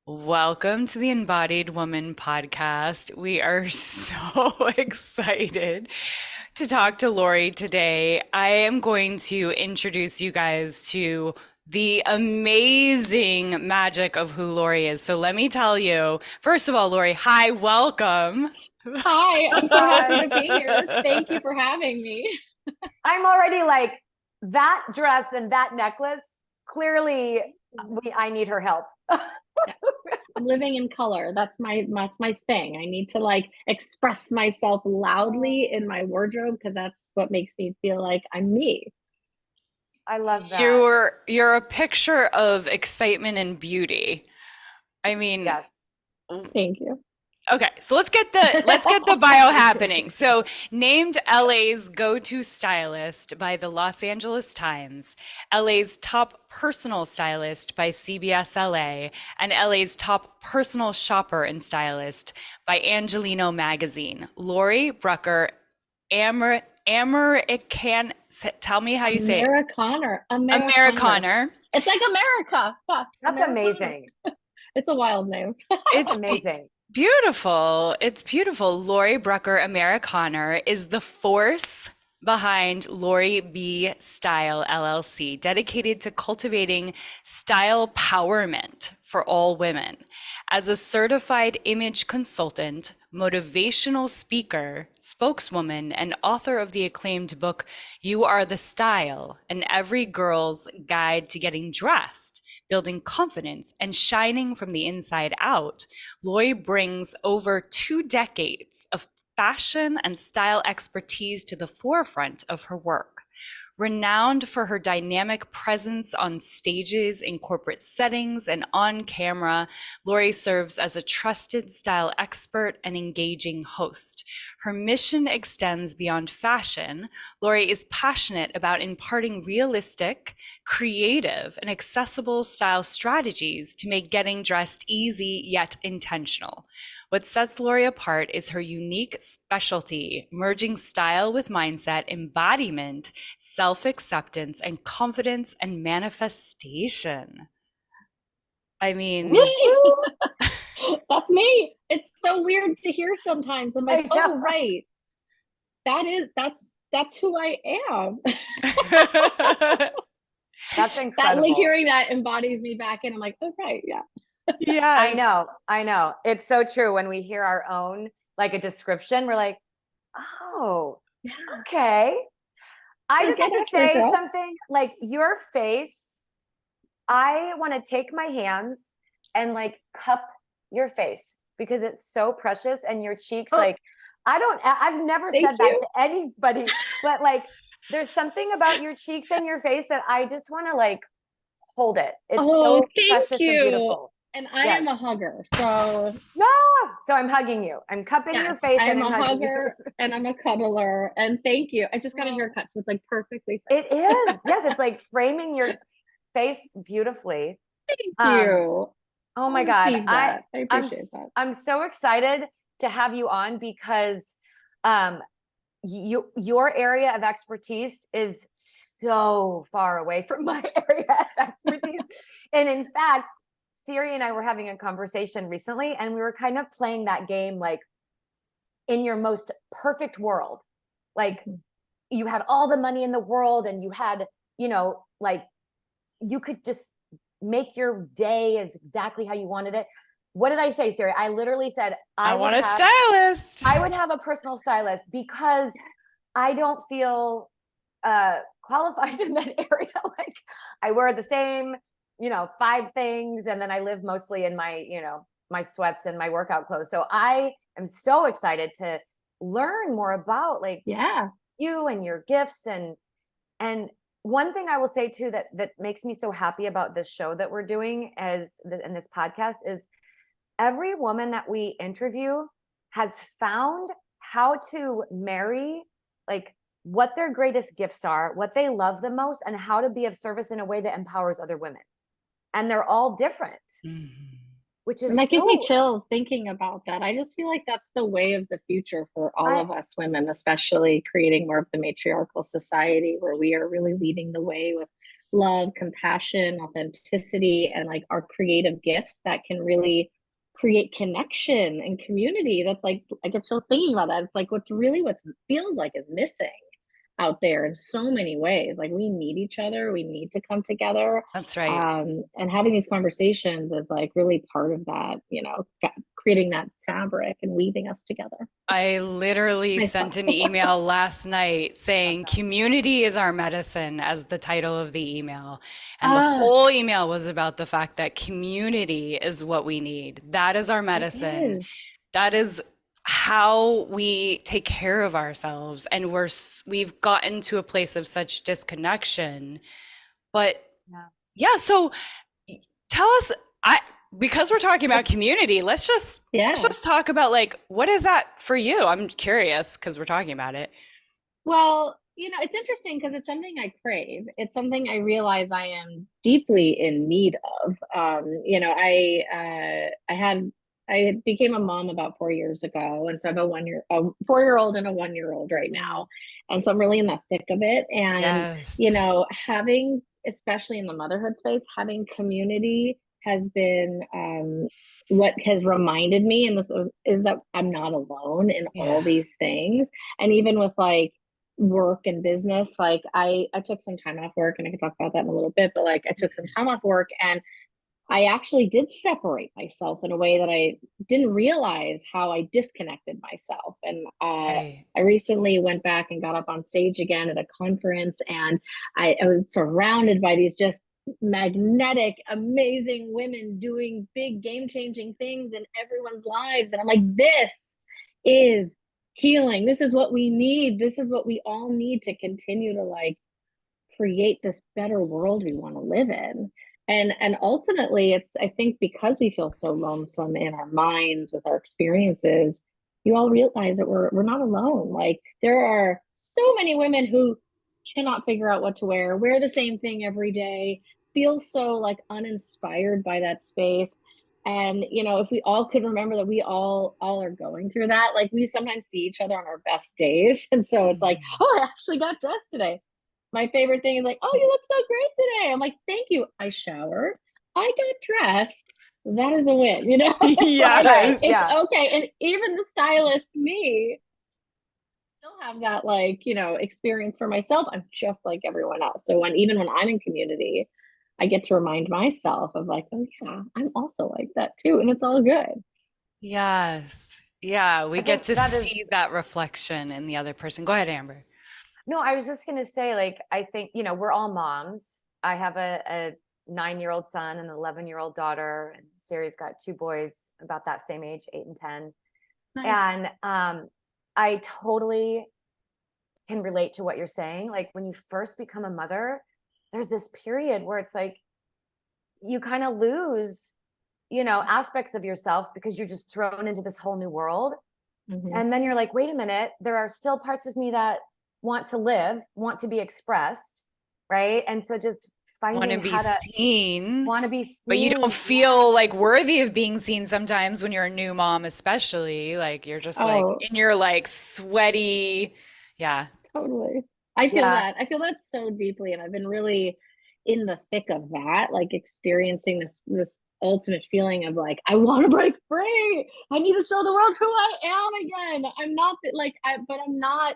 Welcome to the Embodied Woman podcast. We are so excited to talk to Laurie today. I am going to introduce you guys to the amazing magic of who Laurie is. So let me tell you, first of all, Laurie, hi, welcome. Hi, I'm so happy to be here. Thank you for having me. I'm already like that dress and that necklace. Clearly, I need her help. I'm living in color. That's my thing. I need to like express myself loudly in my wardrobe because that's what makes me feel like I'm me. I love that. You're a picture of excitement and beauty. I mean, Yes. Thank you. okay, so let's get the bio happening. So, named LA's go-to stylist by the Los Angeles Times, LA's top personal stylist by CBS LA, and LA's top personal shopper and stylist by Angeleno Magazine. Laurie Brucker American, tell me how you say it. Amerikaner. Amerikaner. It's like America. Yeah, That's Amerikaner. amazing. It's a wild name. That's It's amazing. beautiful. It's beautiful. Laurie Brucker Amerikaner is the force behind LaurieBStyle LLC, dedicated to cultivating stylepowerment for all women. As a certified image consultant, motivational speaker, spokeswoman, and author of the acclaimed book, You Are the Style, and Every Girl's Guide to Getting Dressed, Building Confidence, and Shining from the Inside Out, Laurie brings over 2 decades of fashion and style expertise to the forefront of her work. Renowned for her dynamic presence on stages in corporate settings and on camera, Laurie serves as a trusted style expert and engaging host. Her mission extends beyond fashion. Laurie is passionate about imparting realistic, creative, and accessible style strategies to make getting dressed easy yet intentional. What sets Laurie apart is her unique specialty, merging style with mindset, embodiment, self-acceptance, and confidence and manifestation. I mean, That's me. It's so weird to hear sometimes. I'm like, I oh know. right. That's who I am. That's That like incredible. hearing that embodies me back and I'm like, okay, yeah. I yes. know. I know. It's so true. When we hear our own, like a description, we're like, oh, Yeah. okay. I So just get have to after it, say girl. something like your face. I want to take my hands and like cup your face because it's so precious and your cheeks, Oh, like, I've never thank said that you. to anybody, but like, there's something about your cheeks and your face that I just want to like hold it. It's Oh, so thank precious and you. beautiful. And I Yes. am a hugger. So No. So I'm hugging you. I'm cupping your yes, face I and am I'm a hugging you. hugger and I'm a cuddler. And thank you. I just got a Oh, haircut, so it's like perfectly it framed. is. Yes. It's like framing your face beautifully. Thank Um, you. Oh I'll my God. receive that. I appreciate that. I'm so excited to have you on because um your area of expertise is so far away from my area of expertise. And in fact, Siri and I were having a conversation recently and we were kind of playing that game like in your most perfect world. Like you had all the money in the world and you had, like you could just make your day as exactly how you wanted it. What did I say, Siri? I literally said I want a stylist. I would have a personal stylist because I don't feel qualified in that area. Like I wear the same, 5 things, and then I live mostly in my, my sweats and my workout clothes. So I am so excited to learn more about like Yeah. you and your gifts and one thing I will say too that makes me so happy about this show that we're doing in this podcast is every woman that we interview has found how to marry like what their greatest gifts are, what they love the most, and how to be of service in a way that empowers other women. And they're all different, Mhm. which And is that gives me so chills thinking about that. I just feel like that's the way of the future for all I of us women, especially creating more of the matriarchal society where we are really leading the way with love, compassion, authenticity, and like our creative gifts that can really create connection and community. That's like, I get still thinking about that. It's like what feels like is missing out there in so many ways. Like we need each other, we need to come together. That's right. And having these conversations is like really part of that, you know, creating that fabric and weaving us together. I literally Myself. sent an email last night saying community is our medicine as the title of the email. And the Ah, whole email was about the fact that community is what we need. That is our it medicine. is. That is how we take care of ourselves. And we've gotten to a place of such disconnection. But Yeah. yeah, so tell us, because we're talking about community, let's just talk about like what is that for you? I'm curious because we're talking about it. Well, you know, it's interesting because it's something I crave. It's something I realize I am deeply in need of. You know, I became a mom about 4 years ago, and so I have a 4-year-old and a 1-year-old right now, and so I'm really in the thick of it. And Yes. you know, having, especially in the motherhood space, having community has been what has reminded me, and this is that I'm not alone in all Yeah. these things. And even with like work and business, like I took some time off work, and I can talk about that in a little bit, but like I took some time off work, and I actually did separate myself in a way that I didn't realize how I disconnected myself. And Right. I recently went back and got up on stage again at a conference, and I was surrounded by these just magnetic, amazing women doing big game changing things in everyone's lives. And I'm like, this is healing. This is what we need. This is what we all need to continue to like create this better world we want to live in. And ultimately, it's, I think, because we feel so lonesome in our minds with our experiences, you all realize that we're not alone. Like there are so many women who cannot figure out what to wear the same thing every day, feel so like uninspired by that space. And you know, if we all could remember that we all are going through that, like we sometimes see each other on our best days. And so it's like, Mhm. oh, I actually got dressed today. My favorite thing is like, oh, you look so great today. I'm like, thank you. I showered, I got dressed. That is a win, you know? It's like, Right. Yes. it's Yeah. okay. And even the stylist me still have that like, you know, experience for myself. I'm just like everyone else. So even when I'm in community, I get to remind myself of like, oh yeah, I'm also like that too. And it's all good. Yes. Yeah, we I get think to that is, see that reflection in the other person. Go ahead, Amber. no, I was just going to say, like, I think, you know, we're all moms. I have a 9-year-old son and an 11-year-old daughter, and Siri's got 2 boys about that same age, 8 and 10. Nice. And I totally can relate to what you're saying. Like when you first become a mother, there's this period where it's like you kind of lose, you know, aspects of yourself because you're just thrown into this whole new world. Mm-hmm. And then you're like, wait a minute, there are still parts of me that want to live, want to be expressed, right? And so just Want to finding be how to seen, want to be but you don't seen. feel like worthy of being seen sometimes when you're a new mom, especially. Like you're just like Oh, in your like sweaty, yeah. totally. I feel Yeah. that. I feel that so deeply, and I've been really in the thick of that, like experiencing this ultimate feeling of like, I want to break free. I need to show the world who I am again. I'm not the, like I but I'm not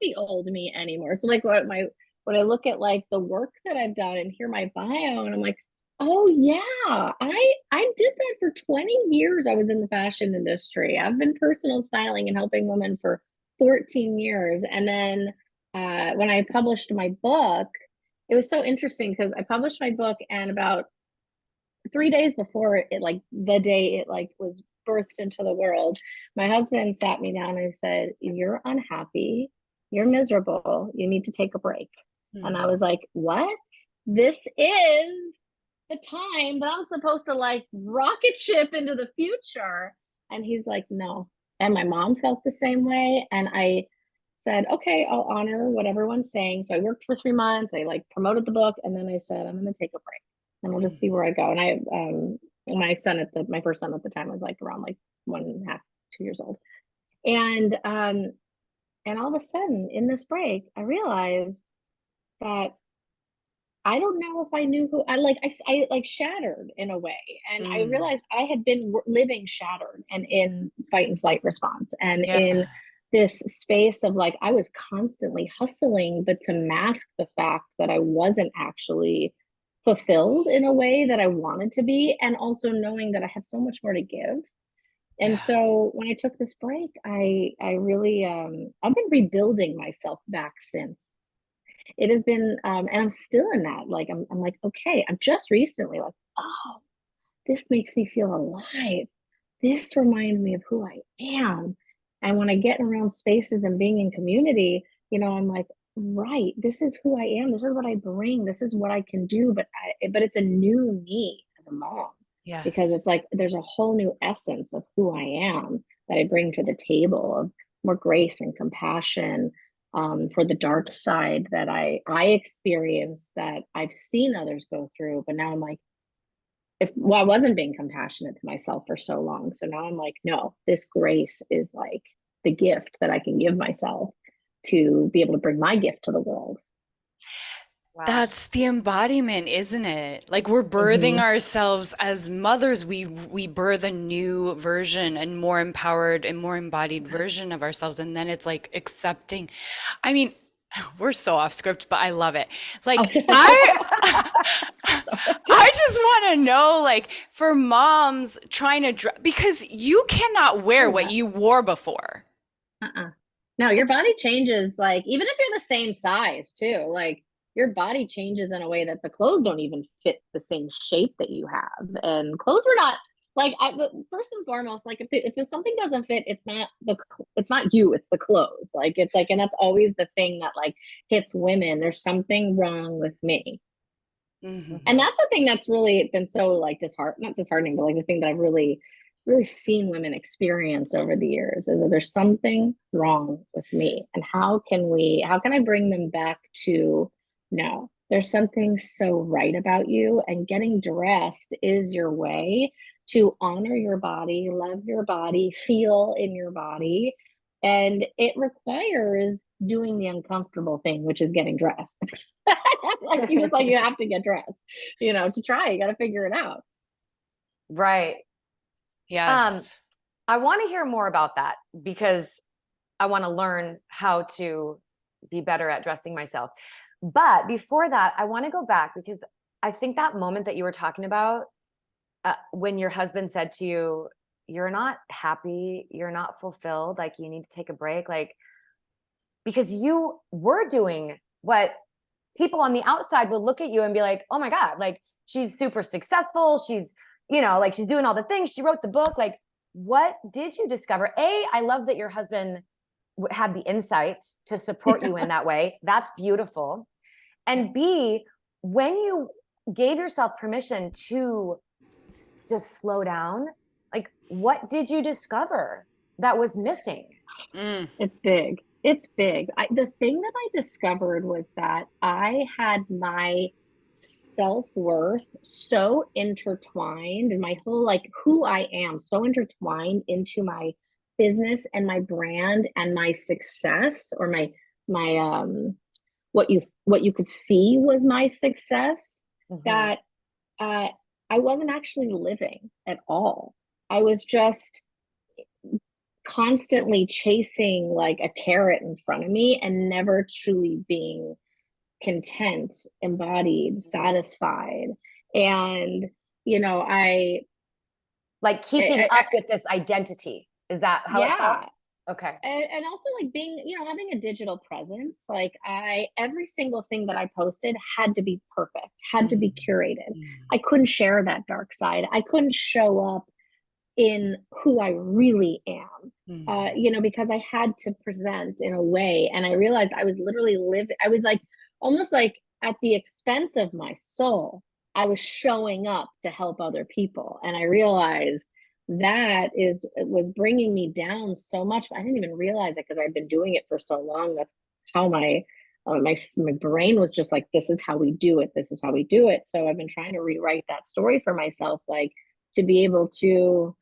the old me anymore. So like what I look at like the work that I've done and hear my bio, and I'm like, oh yeah, I did that for 20 years. I was in the fashion industry. I've been personal styling and helping women for 14 years. And then when I published my book, it was so interesting because I published my book, and about 3 days before it, like the day it like was birthed into the world, my husband sat me down and he said, "You're unhappy, you're miserable, you need to take a break." And I Hmm. was like, "What? This is the time that I'm supposed to like rocket ship into the future." And he's like, "No." And my mom felt the same way. And I said, "Okay, I'll honor what everyone's saying." So I worked for 3 months. I like promoted the book. And then I said, "I'm going to take a break and I'll just see where I go." And my first son at the time was like around like 1.5, 2 years old. And all of a sudden in this break, I realized that I don't know if I knew who I like shattered in a way. And I Mm, realized I had been living shattered and in fight and flight response and yeah. in this space of like, I was constantly hustling, but to mask the fact that I wasn't actually fulfilled in a way that I wanted to be. And also knowing that I have so much more to give. And Yeah. so when I took this break, I really, I've been rebuilding myself back since. It has been, and I'm still in that. Like, I'm like, okay, I'm just recently like, oh, this makes me feel alive. This reminds me of who I am. And when I get around spaces and being in community, I'm like, right, this is who I am. This is what I bring. This is what I can do. But it's a new me as a mom, because Yes. it's like there's a whole new essence of who I am that I bring to the table, of more grace and compassion, for the dark side that I experience, that I've seen others go through. But now I'm like, well, I wasn't being compassionate to myself for so long. So now I'm like, no, this grace is like the gift that I can give myself to be able to bring my gift to the world. Wow. That's the embodiment, isn't it? Like we're birthing Mm-hmm. ourselves as mothers. We birth a new version and more empowered and more embodied version of ourselves. And then it's like accepting. I mean, we're so off script, but I love it. Oh, Like sorry. I just want to know, like, for moms trying to dress, because you cannot wear Oh, what yeah. you wore before. Uh-uh. No, your It's body changes, like, even if you're the same size too, like your body changes in a way that the clothes don't even fit the same shape that you have. And clothes were not like, but first and foremost, like if something doesn't fit, it's not you, it's the clothes. Like it's like, and that's always the thing that like hits women. There's something wrong with me. And Mhm. that's the thing that's really been so like not disheartening, but like the thing that I've really seen women experience over the years is that there's something wrong with me. And how can I bring them back to, no, there's something so right about you, and getting dressed is your way to honor your body, love your body, feel in your body. And it requires doing the uncomfortable thing, which is getting dressed. Like you just like you have to get dressed, to try. You got to figure it out. Right. Um, Yes. I want to hear more about that because I want to learn how to be better at dressing myself. But before that, I want to go back because I think that moment that you were talking about, when your husband said to you, you're not happy, you're not fulfilled, like you need to take a break, like, because you were doing what people on the outside would look at you and be like, oh my God, like she's super successful. She's, like she's doing all the things. She wrote the book. Like, what did you discover? I love that your husband had the insight to support you in that way. That's beautiful. And B, when you gave yourself permission to just slow down, like what did you discover that was missing? Mm. It's big. It's big. The thing that I discovered was that I had my self-worth so intertwined, and my whole like who I am so intertwined into my business and my brand and my success, or my what you could see was my success, Mm-hmm. that uh I wasn't actually living at all. I was just constantly chasing like a carrot in front of me and never truly being content, embodied, satisfied. And I, Like keeping I, I up with this identity. Is that how it felt? yeah. Okay. And also like being, having a digital presence, like every single thing that I posted had to be perfect, had to be Mm. curated. Mm. I couldn't share that dark side. I couldn't show up in who I really am, Mm. because I had to present in a way. And I realized I was literally living, I was like almost like at the expense of my soul. I was showing up to help other people. And I realized that it was bringing me down so much. I didn't even realize it because I'd been doing it for so long. That's how my brain was just like, this is how we do it. This is how we do it. So I've been trying to rewrite that story for myself, like to be able to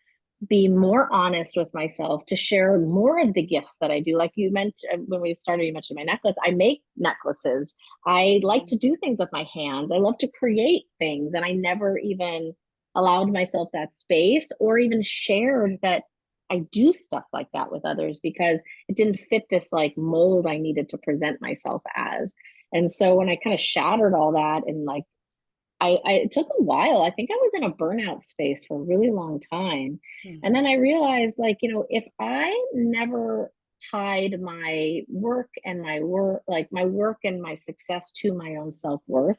be more honest with myself, to share more of the gifts that I do. Like you mentioned when we started, you mentioned my necklace. I make necklaces. I like to do things with my hands. I love to create things. And I never even allowed myself that space or even shared that I do stuff like that with others, because it didn't fit this like mold I needed to present myself as. And so when I kind of shattered all that, and like it took a while. I think I was in a burnout space for a really long time. And then I realized, like, if I never tied my work and my work and my success to my own self-worth,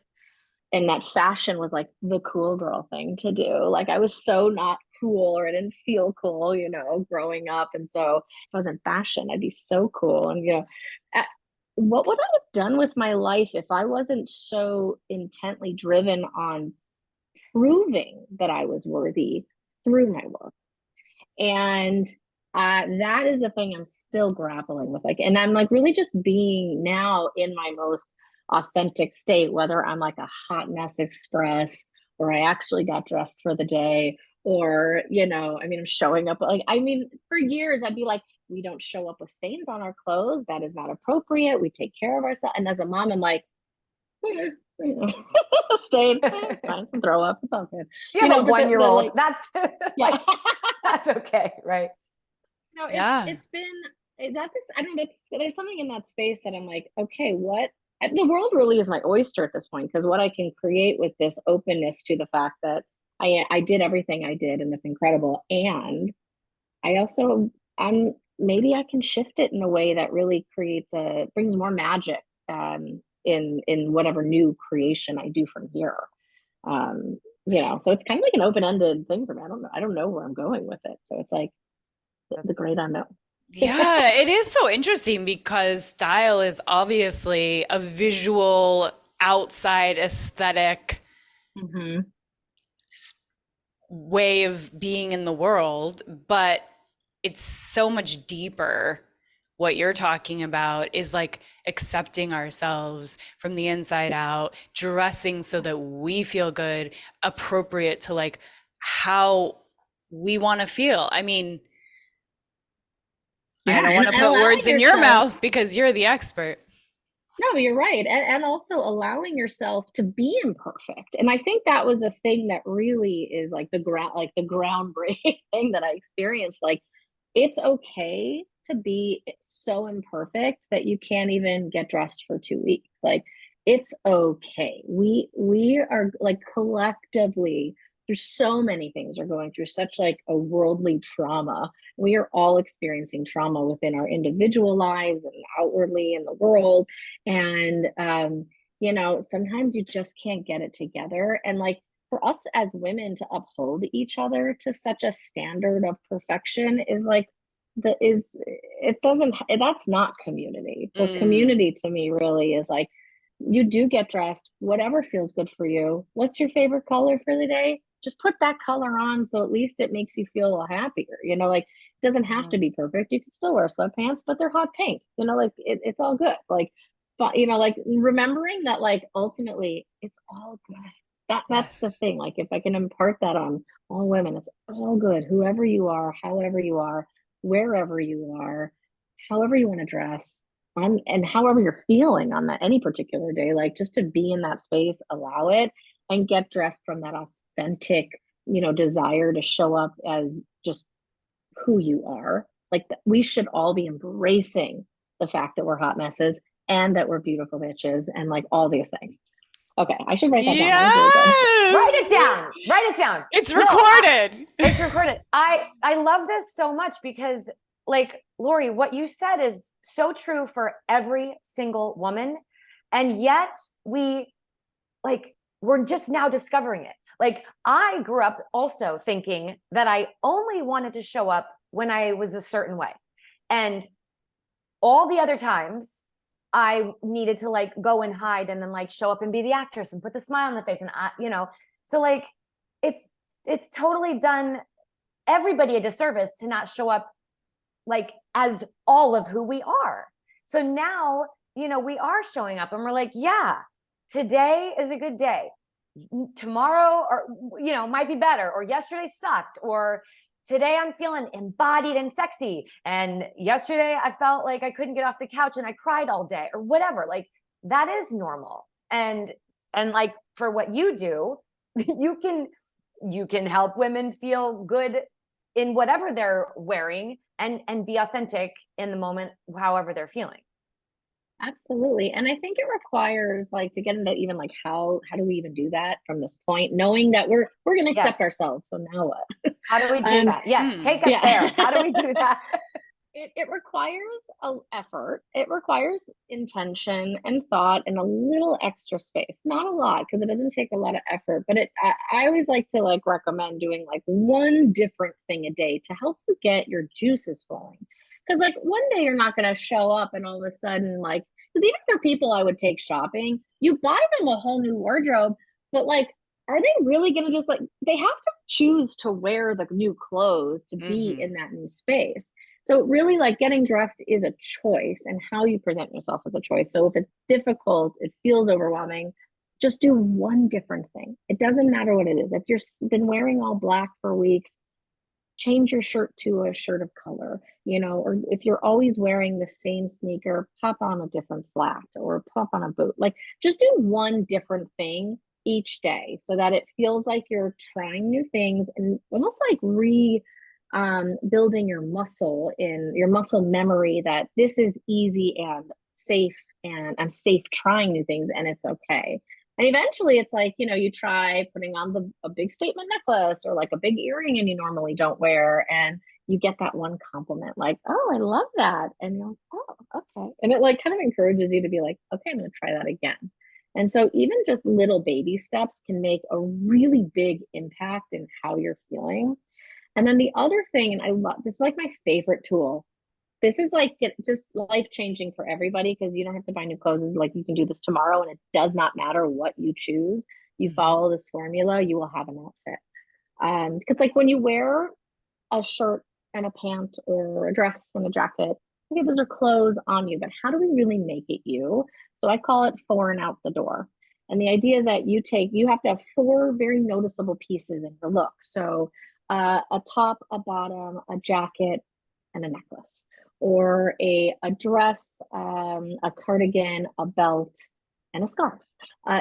and that fashion was like the cool girl thing to do. Like I was so not cool, or I didn't feel cool, growing up. And so if I was in fashion, I'd be so cool. And, what would I have done with my life if I wasn't so intently driven on proving that I was worthy through my work? And that is the thing I'm still grappling with. Like, and I'm like really just being now in my most authentic state, whether I'm like a hot mess express, or I actually got dressed for the day, or, I'm showing up. Like, for years, I'd be like, we don't show up with stains on our clothes. That is not appropriate. We take care of ourselves. And as a mom, I'm like, stain, it's fine, some throw up, it's all good. You have a But 1-year-old. like, That's yeah. like, that's okay, right? It's been that's I don't know, there's something in that space that I'm like, okay, what the world really is my oyster at this point, because what I can create with this openness to the fact that I did everything I did, and it's incredible. And I also maybe I can shift it in a way that really brings more magic in whatever new creation I do from here. So it's kind of like an open-ended thing for me. I don't know where I'm going with it. So it's like the great unknown. Yeah, it is so interesting because style is obviously a visual, outside aesthetic Mm-hmm. way of being in the world, but it's so much deeper. What you're talking about is like accepting ourselves from the inside out, dressing so that we feel good, appropriate to like how we want to feel. I mean, Yeah, I don't want to and put allowing words in your yourself. mouth because you're the expert. No, you're right. And also allowing yourself to be imperfect. And I think that was a thing that really is like the groundbreaking thing that I experienced. Like, it's okay to be so imperfect that you can't even get dressed for 2 weeks. Like, it's okay. We are like collectively through so many things, are going through such like a worldly trauma. We are all experiencing trauma within our individual lives and outwardly in the world. And sometimes you just can't get it together. And like, for us as women to uphold each other to such a standard of perfection is like that's not community. For Mm, community to me really is like, you do get dressed, whatever feels good for you. What's your favorite color for the day? Just put that color on, so at least it makes you feel happier. Like, it doesn't have to be perfect. You can still wear sweatpants, but they're hot pink. Like it's all good. Like, but like remembering that, like, ultimately it's all good. That's the yes. thing. Like, if I can impart that on all women, it's all good. Whoever you are, however you are, wherever you are, however you want to dress, and however you're feeling on that any particular day, like, just to be in that space, allow it, and get dressed from that authentic, desire to show up as just who you are. Like, we should all be embracing the fact that we're hot messes and that we're beautiful bitches and like all these things. Okay, I should write that down. That was really good. Write Yes. it down. Write it down. It's No, recorded. it's recorded. I love this so much because, like, Laurie, what you said is so true for every single woman. And yet we're just now discovering it. Like, I grew up also thinking that I only wanted to show up when I was a certain way. And all the other times I needed to like go and hide and then like show up and be the actress and put the smile on the face. And so like, it's totally done everybody a disservice to not show up like as all of who we are. So now, we are showing up and we're like, yeah, today is a good day. Tomorrow, or, might be better, or yesterday sucked, or, today I'm feeling embodied and sexy. And yesterday I felt like I couldn't get off the couch and I cried all day or whatever. Like that is normal. And like for what you do, you can help women feel good in whatever they're wearing and be authentic in the moment, however they're feeling. Absolutely. And I think it requires like to get into even like how do we even do that from this point, knowing that we're going to accept ourselves. So now what? How do we do that? Yes, take us there. How do we do that? It requires an effort. It requires intention and thought and a little extra space. Not a lot because it doesn't take a lot of effort, but I always like to like recommend doing like one different thing a day to help you get your juices flowing. Because like one day you're not going to show up and all of a sudden like, because even for people I would take shopping, you buy them a whole new wardrobe, but like, are they really going to just like, they have to choose to wear the new clothes to be in that new space. So really like getting dressed is a choice and how you present yourself is a choice. So if it's difficult, it feels overwhelming, just do one different thing. It doesn't matter what it is. If you've been wearing all black for weeks, change your shirt to a shirt of color, you know, or if you're always wearing the same sneaker, pop on a different flat or pop on a boot. Like just do one different thing each day so that it feels like you're trying new things and almost like building your muscle in your muscle memory that this is easy and safe and I'm safe trying new things and it's okay. And eventually it's like, you know, you try putting on a big statement necklace or like a big earring and you normally don't wear. And you get that one compliment like, oh, I love that. And you're like, oh, okay. And it like kind of encourages you to be like, okay, I'm going to try that again. And so even just little baby steps can make a really big impact in how you're feeling. And then the other thing, and I love this, is like my favorite tool. This is like just life changing for everybody because you don't have to buy new clothes. It's like you can do this tomorrow and it does not matter what you choose. You follow this formula, you will have an outfit. Because like when you wear a shirt and a pant or a dress and a jacket, okay, those are clothes on you, but how do we really make it you? So I call it four and out the door. And the idea is that you have to have four very noticeable pieces in your look. So a top, a bottom, a jacket, and a necklace, or a dress, a cardigan, a belt, and a scarf.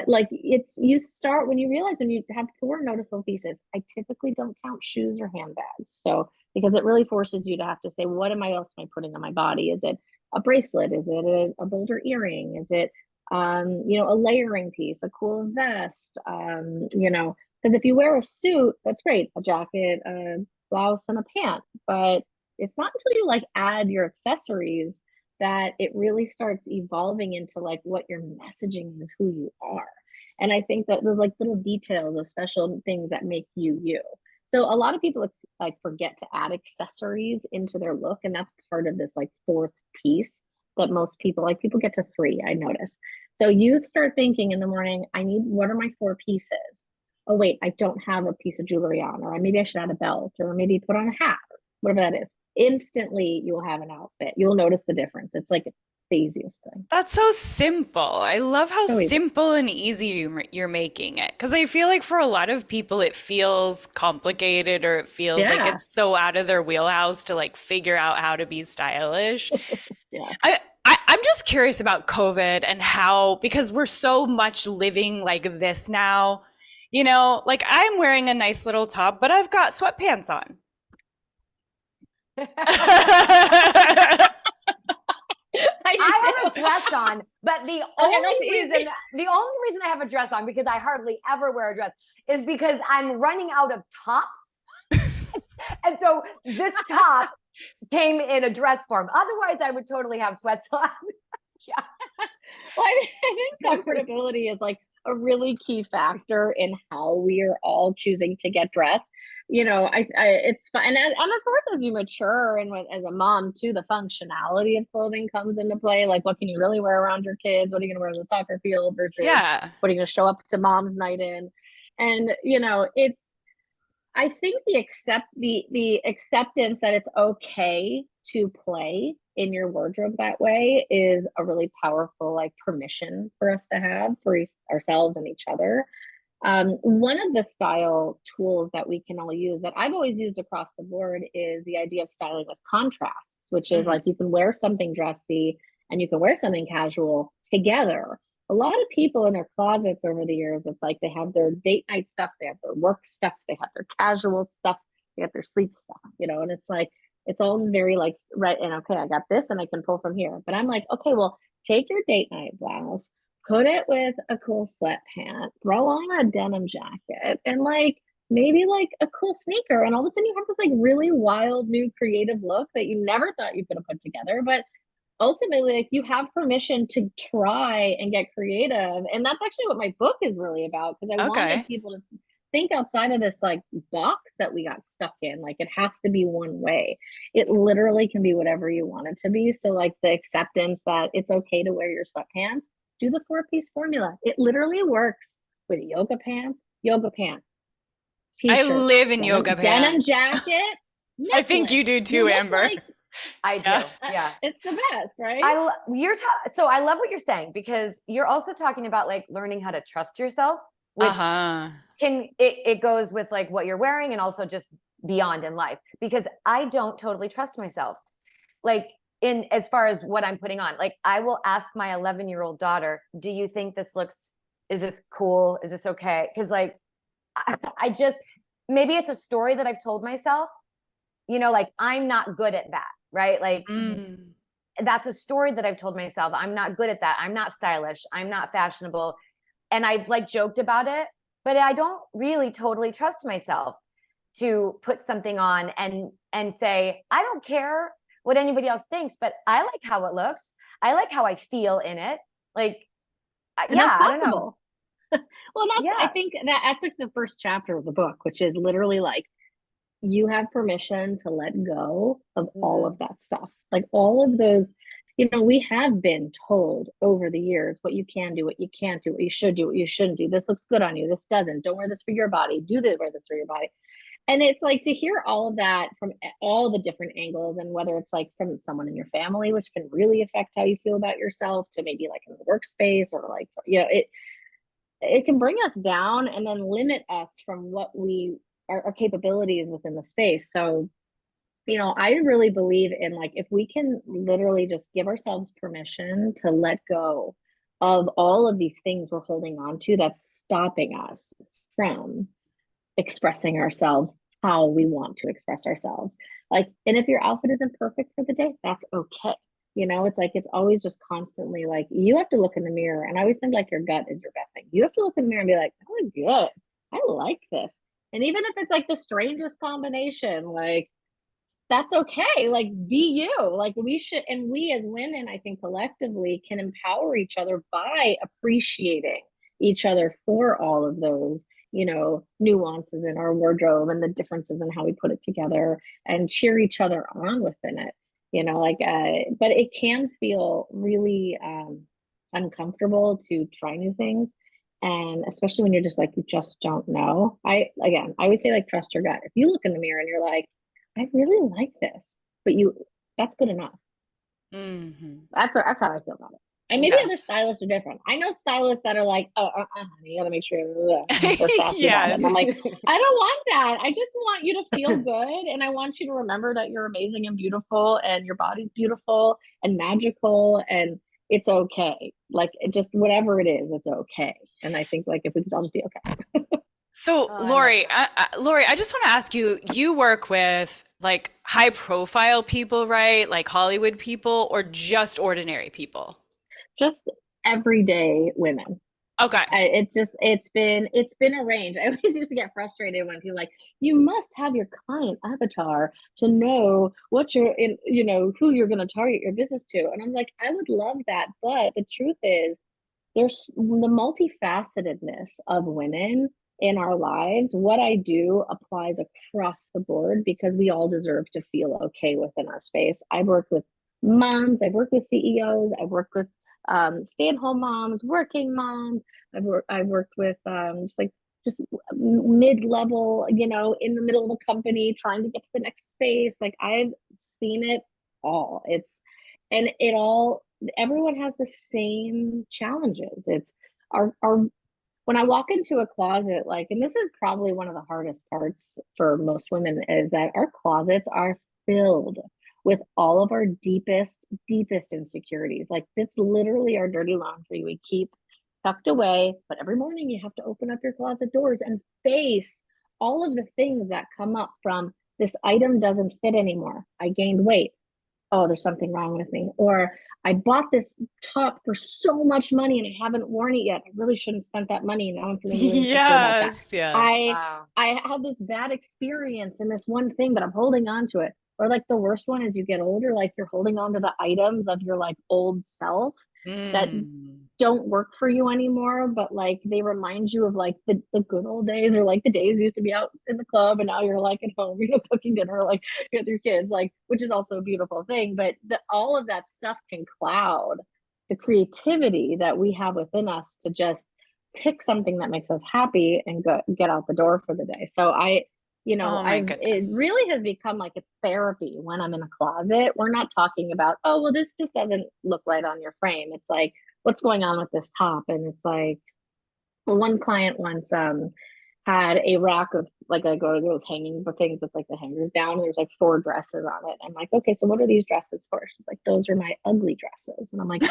Like you start when you realize when you have four noticeable pieces. I typically don't count shoes or handbags, so because it really forces you to have to say, what else am I putting on my body? Is it a bracelet? Is it a bolder earring? Is it you know, a layering piece, a cool vest? You know, because if you wear a suit, that's great, a jacket, a blouse, and a pant, but it's not until you like add your accessories that it really starts evolving into like what your messaging is, who you are. And I think that those like little details, those special things that make you you. So a lot of people like forget to add accessories into their look, and that's part of this like fourth piece that most people like. People get to three, I notice. So you start thinking in the morning, what are my four pieces? Oh wait, I don't have a piece of jewelry on, or maybe I should add a belt, or maybe put on a hat, whatever that is. Instantly you'll have an outfit. You'll notice the difference. It's like the easiest thing. That's so simple. I love how simple and easy you're making it. Because I feel like for a lot of people, it feels complicated or it feels like it's so out of their wheelhouse to like figure out how to be stylish. I'm just curious about COVID and how, because we're so much living like this now, you know, like I'm wearing a nice little top, but I've got sweatpants on. I have a dress on, but the only reason I have a dress on, because I hardly ever wear a dress, is because I'm running out of tops. And so this top came in a dress form. Otherwise, I would totally have sweats on. Yeah. Well, I think comfortability is like a really key factor in how we are all choosing to get dressed. You know, it's fun, and of course, as you mature and as a mom too, the functionality of clothing comes into play. Like, what can you really wear around your kids? What are you going to wear on the soccer field versus what are you going to show up to mom's night in? And you know, I think the acceptance that it's okay to play in your wardrobe that way is a really powerful like permission for us to have for ourselves and each other. One of the style tools that we can all use that I've always used across the board is the idea of styling with contrasts, which is like you can wear something dressy and you can wear something casual together. A lot of people in their closets over the years, it's like they have their date night stuff, they have their work stuff, they have their casual stuff, they have their sleep stuff, you know, and it's like, it's all just very like, right. And okay, I got this and I can pull from here. But I'm like, okay, well, take your date night blouse, put it with a cool sweatpant, throw on a denim jacket, and like maybe like a cool sneaker. And all of a sudden you have this like really wild new creative look that you never thought you could have put together. But ultimately, like, you have permission to try and get creative. And that's actually what my book is really about, because I wanted Okay. people to think outside of this like box that we got stuck in. Like, it has to be one way. It literally can be whatever you want it to be. So like the acceptance that it's okay to wear your sweatpants, do the 4-piece formula. It literally works with yoga pants, I t-shirt, live in yoga denim pants. jacket, I think you necklace. do too, You look Amber. like I do. Yeah. Yeah. it's the best, right? So I love what you're saying, because you're also talking about like learning how to trust yourself, which Uh-huh. it goes with like what you're wearing and also just beyond in life, because I don't totally trust myself. Like, in as far as what I'm putting on, like I will ask my 11-year-old daughter, do you think is this cool? Is this okay? Because like, I just, maybe it's a story that I've told myself, like I'm not good at that, right? Like Mm. that's a story that I've told myself. I'm not good at that. I'm not stylish. I'm not fashionable. And I've like joked about it, but I don't really totally trust myself to put something on and say, I don't care what anybody else thinks, but I like how it looks. I like how I feel in it. Like, And that's I don't know. possible. Well, I Yeah. think that's like the first chapter of the book, which is literally like, you have permission to let go of all of that stuff. Like all of those, we have been told over the years what you can do, what you can't do, what you should do, what you shouldn't do. This looks good on you. This doesn't. Don't wear this for your body. Wear this for your body. And it's like, to hear all of that from all the different angles, and whether it's like from someone in your family, which can really affect how you feel about yourself, to maybe like in the workspace, or like, it can bring us down and then limit us from what our capabilities within the space. So, I really believe in like, if we can literally just give ourselves permission to let go of all of these things we're holding on to that's stopping us from expressing ourselves how we want to express ourselves. Like, and if your outfit isn't perfect for the day, that's okay. It's like, it's always just constantly like, you have to look in the mirror. And I always think like your gut is your best thing. You have to look in the mirror and be like, I look good. I like this. And even if it's like the strangest combination, like, that's okay. Like, be you. Like, we should, and we as women, I think collectively can empower each other by appreciating each other for all of those, nuances in our wardrobe and the differences in how we put it together, and cheer each other on within it. But it can feel really uncomfortable to try new things. And especially when you're just like, you just don't know. I always say, like, trust your gut. If you look in the mirror and you're like, I really like this, but that's good enough. Mm-hmm. That's how I feel about it. And maybe other Yes. stylists are different. I know stylists that are like, honey, you gotta make sure we're saucy about it. And I'm Yes. like, I don't want that. I just want you to feel good. And I want you to remember that you're amazing and beautiful, and your body's beautiful and magical, and it's okay. Like, just whatever it is, it's okay. And I think like, if we could all just be okay. So, Oh, I love Laurie, Laurie, I just want to ask you, you work with like high profile people, right? Like Hollywood people, or just ordinary people? Just everyday women. Okay. It's been a range. I always used to get frustrated when people are like, you must have your client avatar to know what you're in, who you're going to target your business to. And I'm like, I would love that, but the truth is, there's the multifacetedness of women in our lives. What I do applies across the board, because we all deserve to feel okay within our space. I've worked with moms, I've worked with CEOs, I've worked with stay-at-home moms, working moms. I've worked with just mid-level, in the middle of a company trying to get to the next space. Like, I've seen it all. Everyone has the same challenges. It's our when I walk into a closet, like, and this is probably one of the hardest parts for most women, is that our closets are filled with all of our deepest insecurities. Like, it's literally our dirty laundry we keep tucked away, but every morning you have to open up your closet doors and face all of the things that come up from this item doesn't fit anymore. I gained weight. Oh, there's something wrong with me. Or I bought this top for so much money and I haven't worn it yet. I really shouldn't have spent that money. Now I'm feeling really insecure about that. Yes. I had this bad experience in this one thing, but I'm holding on to it. Or like the worst one is you get older, like you're holding on to the items of your like old self that don't work for you anymore, but like they remind you of like the good old days, or like the days you used to be out in the club and now you're like at home, cooking dinner like with your kids, like, which is also a beautiful thing. But all of that stuff can cloud the creativity that we have within us to just pick something that makes us happy and get out the door for the day. So Oh my it goodness. really has become like a therapy when I'm in a closet. We're not talking about, oh, well, this just doesn't look right on your frame. It's like, what's going on with this top? And it's like, one client once had a rack of like those hanging things with like the hangers down. And there's like 4 dresses on it. I'm like, okay, so what are these dresses for? She's like, those are my ugly dresses. And I'm like,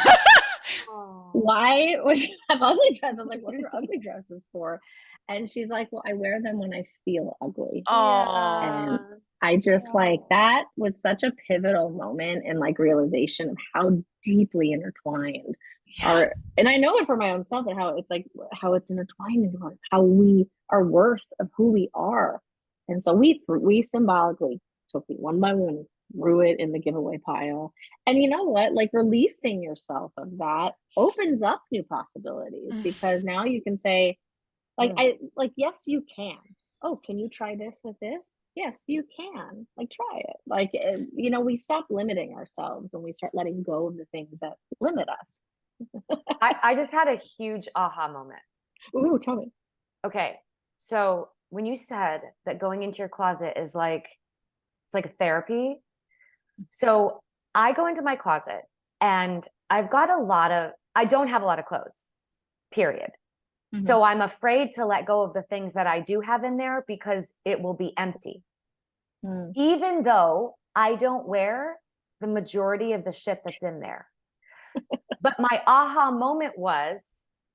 why would you have ugly dresses? Like, what are your ugly dresses for? And she's like, well, I wear them when I feel ugly. And I just like, that was such a pivotal moment and like realization of how deeply intertwined Yes. and I know it for my own self, and how it's intertwined into how our worth of who we are. And so we symbolically took it one by one, threw it in the giveaway pile. And you know what? Like, releasing yourself of that opens up new possibilities, because now you can say, yes, you can. Oh, can you try this with this? Yes, you can. Like, try it. Like, we stop limiting ourselves when we start letting go of the things that limit us. I just had a huge aha moment. Ooh, tell me. Okay. So when you said that going into your closet is like, it's like a therapy. So I go into my closet and I don't have a lot of clothes, period. Mm-hmm. So I'm afraid to let go of the things that I do have in there because it will be empty. Even though I don't wear the majority of the shit that's in there. But my aha moment was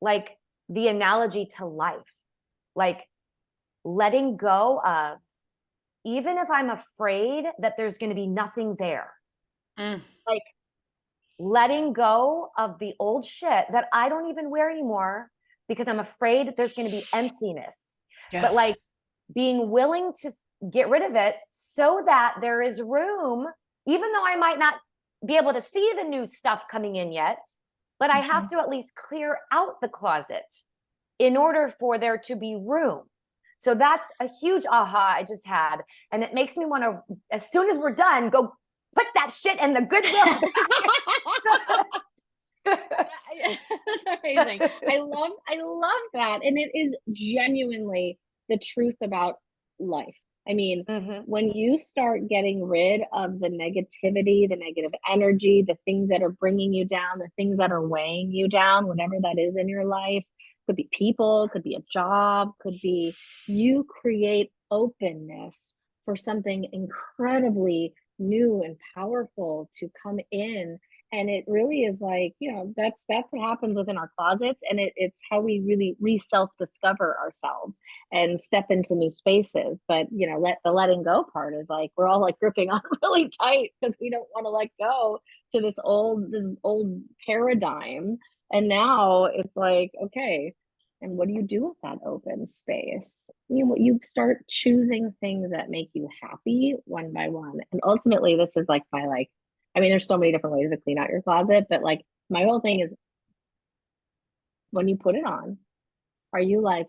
like the analogy to life, like letting go of, even if I'm afraid that there's going to be nothing there, like letting go of the old shit that I don't even wear anymore because I'm afraid that there's going to be emptiness. Yes. But like being willing to get rid of it so that there is room, even though I might not be able to see the new stuff coming in yet, but I have to at least clear out the closet in order for there to be room. So that's a huge aha I just had. And it makes me want to, as soon as we're done, go put that shit in the Goodwill. That's amazing. I love that. And it is genuinely the truth about life. I mean, when you start getting rid of the negativity, the negative energy, the things that are bringing you down, the things that are weighing you down, whatever that is in your life, could be people, could be a job, could be, you create openness for something incredibly new and powerful to come in. And it really is like, that's what happens within our closets. And it's how we really self-discover ourselves and step into new spaces. But, the letting go part is like, we're all like gripping on really tight because we don't want to let go to this old paradigm. And now it's like, okay, and what do you do with that open space? You start choosing things that make you happy one by one. And ultimately, this is like there's so many different ways to clean out your closet, but like my whole thing is, when you put it on, are you like,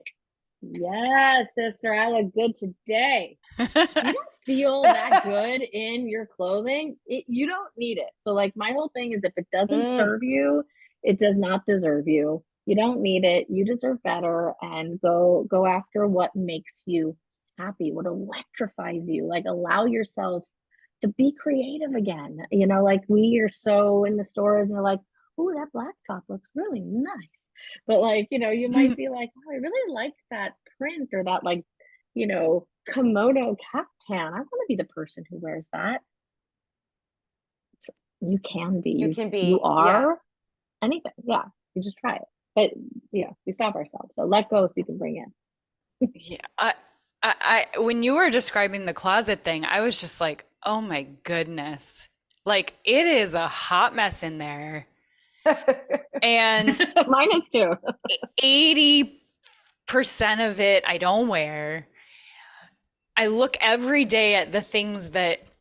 yes, sister, I look good today? You don't feel that good in your clothing. You don't need it. So like my whole thing is, if it doesn't serve you, it does not deserve you. You don't need it. You deserve better, and go after what makes you happy, what electrifies you. Like, allow yourself to be creative again. Like we are so in the stores and we're like, oh, that black top looks really nice. But like, you might be like, oh, I really like that print or that like, kimono caftan. I want to be the person who wears that. You can be, You you, can you be, yeah. are anything. Yeah. You just try it. But we stop ourselves. So let go so you can bring in. Yeah, when you were describing the closet thing, I was just like, oh my goodness. Like it is a hot mess in there. And Mine is too. 80% of it I don't wear. I look every day at the things that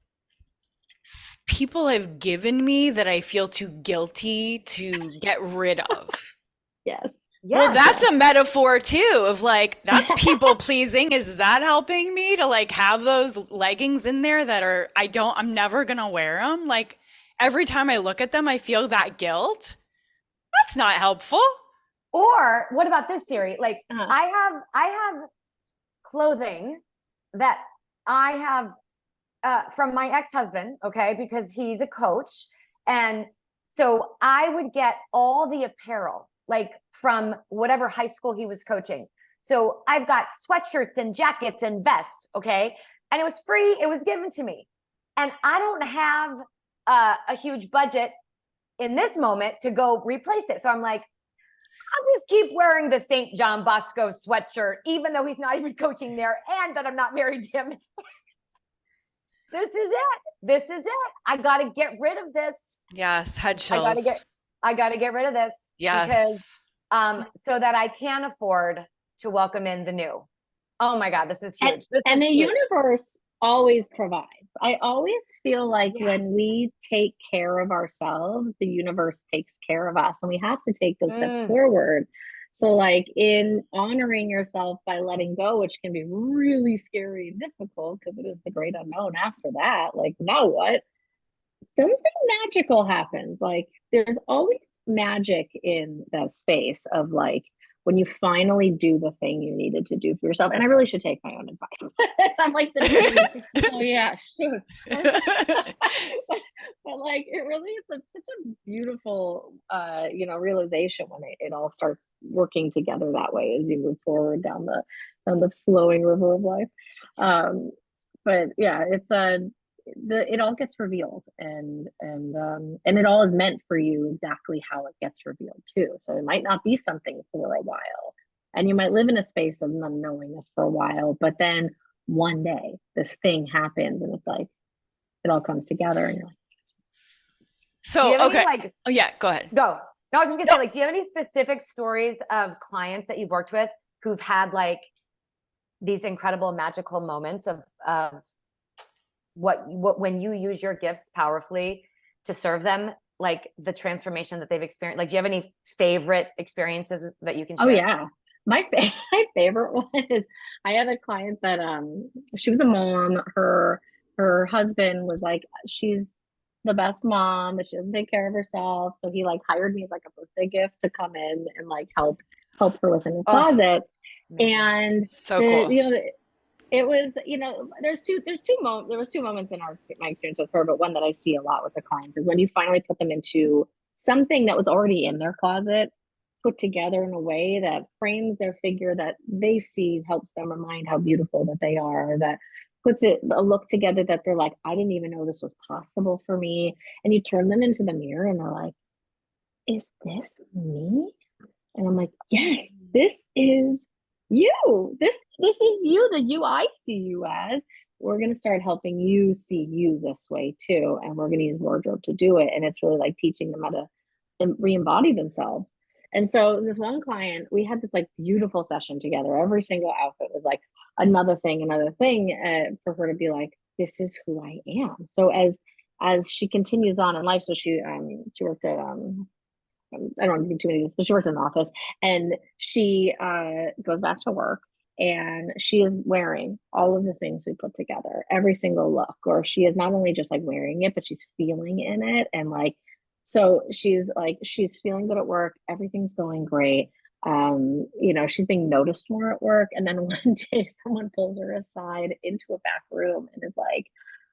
people have given me that I feel too guilty to get rid of. Yes. Well, Yes. that's a metaphor too of like, that's people pleasing. Is that helping me to like have those leggings in there that are, I'm never gonna wear them? Like every time I look at them, I feel that guilt. That's not helpful. Or what about this, Siri? Like Uh-huh. I have clothing that I have from my ex-husband, okay, because he's a coach. And so I would get all the apparel, like from whatever high school he was coaching. So I've got sweatshirts and jackets and vests, okay? And it was free, it was given to me. And I don't have a huge budget in this moment to go replace it. So I'm like, I'll just keep wearing the St. John Bosco sweatshirt, even though he's not even coaching there and that I'm not married to him. This is it. This is it. I got to get rid of this. Yes, head I chills. got to get rid of this. Yes. Because so that I can afford to welcome in the new. Oh my God, this is huge. And the universe always provides. I always feel like when we take care of ourselves, the universe takes care of us, and we have to take those steps forward. So like in honoring yourself by letting go, which can be really scary and difficult because it is the great unknown after that. Like, now what? Something magical happens. Like there's always magic in that space of like when you finally do the thing you needed to do for yourself. And I really should take my own advice. So I'm like, oh yeah, shoot. But like it really is such a beautiful realization when it all starts working together that way as you move forward down the flowing river of life. But yeah, it's it all gets revealed, and it all is meant for you exactly how it gets revealed too. So it might not be something for a while, and you might live in a space of unknowingness for a while, but then one day this thing happens and it's like it all comes together and you're like, so okay. Oh yeah, go ahead. Go. No, I was just gonna say, like, do you have any specific stories of clients that you've worked with who've had like these incredible magical moments of what when you use your gifts powerfully to serve them, like the transformation that they've experienced? Like, do you have any favorite experiences that you can share? Oh yeah. My favorite one is I had a client that she was a mom. Her husband was like, she's the best mom, but she doesn't take care of herself. So he like hired me as like a birthday gift to come in and like help her within the closet. And so cool. It was, there was two moments in my experience with her, but one that I see a lot with the clients is when you finally put them into something that was already in their closet, put together in a way that frames their figure that they see, helps them remind how beautiful that they are, that puts a look together that they're like, I didn't even know this was possible for me. And you turn them into the mirror and they're like, is this me? And I'm like, yes, this is you. This is you, the you I see you as. We're going to start helping you see you this way too. And we're going to use wardrobe to do it. And it's really like teaching them how to re-embody themselves. And so this one client, we had this like beautiful session together. Every single outfit was like another thing for her to be like, this is who I am. So as she continues on in life, so she worked at I don't want to give too many details, but she worked in an office, and she goes back to work, and she is wearing all of the things we put together, every single look, or she is not only just like wearing it, but she's feeling in it, and like, so she's feeling good at work, everything's going great. She's being noticed more at work, and then one day someone pulls her aside into a back room and is like,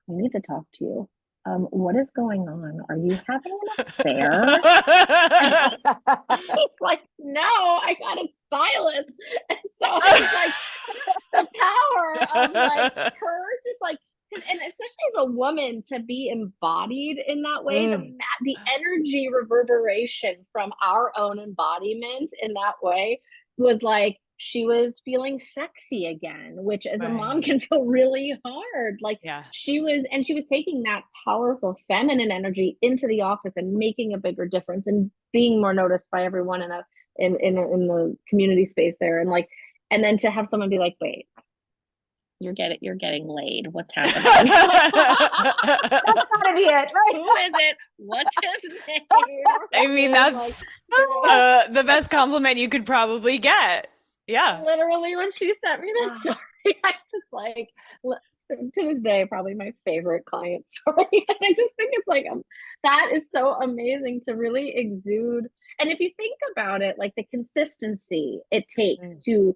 we need to talk to you. what is going on? Are you having an affair? She's like, no, I got a stylist. And so I was like, the power of like her just like, and especially as a woman to be embodied in that way, the energy reverberation from our own embodiment in that way was like, she was feeling sexy again, which as a mom can feel really hard. Like she was taking that powerful feminine energy into the office and making a bigger difference and being more noticed by everyone in the community space there. And like, and then to have someone be like, wait, you're getting laid. What's happening? That's gotta be it, right? Who is it? What's his name? I mean, that's the best compliment you could probably get. Yeah. Literally, when she sent me that story, I just like, to this day, probably my favorite client story. I just think it's like, that is so amazing to really exude. And if you think about it, like the consistency it takes to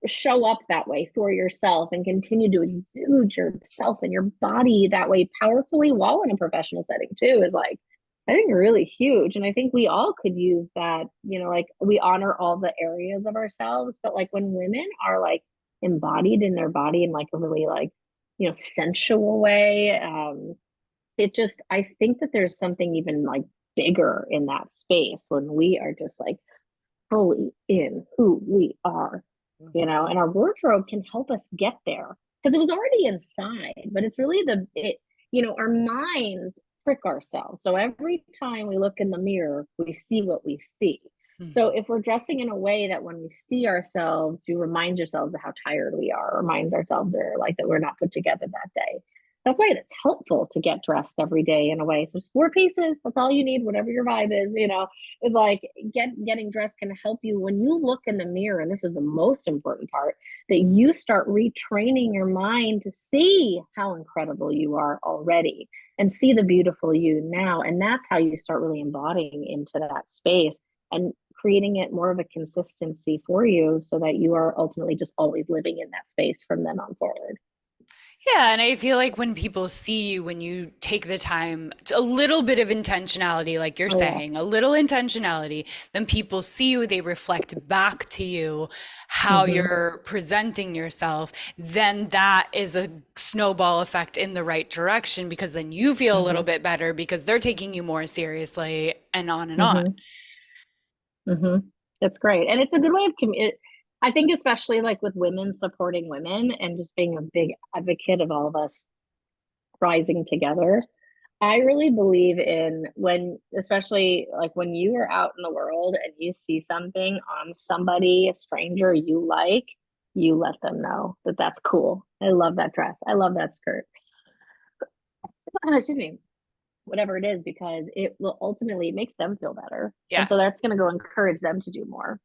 show up that way for yourself and continue to exude yourself and your body that way powerfully while in a professional setting too is like, I think really huge. And I think we all could use that, you know, like we honor all the areas of ourselves, but like when women are like embodied in their body in like a really like, you know, sensual way, it just, I think that there's something even like bigger in that space when we are just like fully in who we are, you know, and our wardrobe can help us get there because it was already inside, but it's really you know, our minds trick ourselves. So every time we look in the mirror, we see what we see. So if we're dressing in a way that when we see ourselves, we remind ourselves of how tired we are, reminds ourselves or like that we're not put together that day. That's why it's helpful to get dressed every day in a way. So just 4 pieces, that's all you need, whatever your vibe is, you know, it's like getting dressed can help you when you look in the mirror. And this is the most important part, that you start retraining your mind to see how incredible you are already and see the beautiful you now. And that's how you start really embodying into that space and creating it more of a consistency for you so that you are ultimately just always living in that space from then on forward. Yeah, and I feel like when people see you, when you take the time, a little bit of intentionality, like you're saying, a little intentionality, then people see you, they reflect back to you how you're presenting yourself. Then that is a snowball effect in the right direction because then you feel a little bit better because they're taking you more seriously and on and on. That's great. And it's a good way of I think especially like with women supporting women and just being a big advocate of all of us rising together. I really believe in when, especially like when you are out in the world and you see something on somebody, a stranger you like, you let them know that that's cool. I love that dress. I love that skirt. Excuse me. Whatever it is, because it will ultimately makes them feel better. Yeah. And so that's going to go encourage them to do more.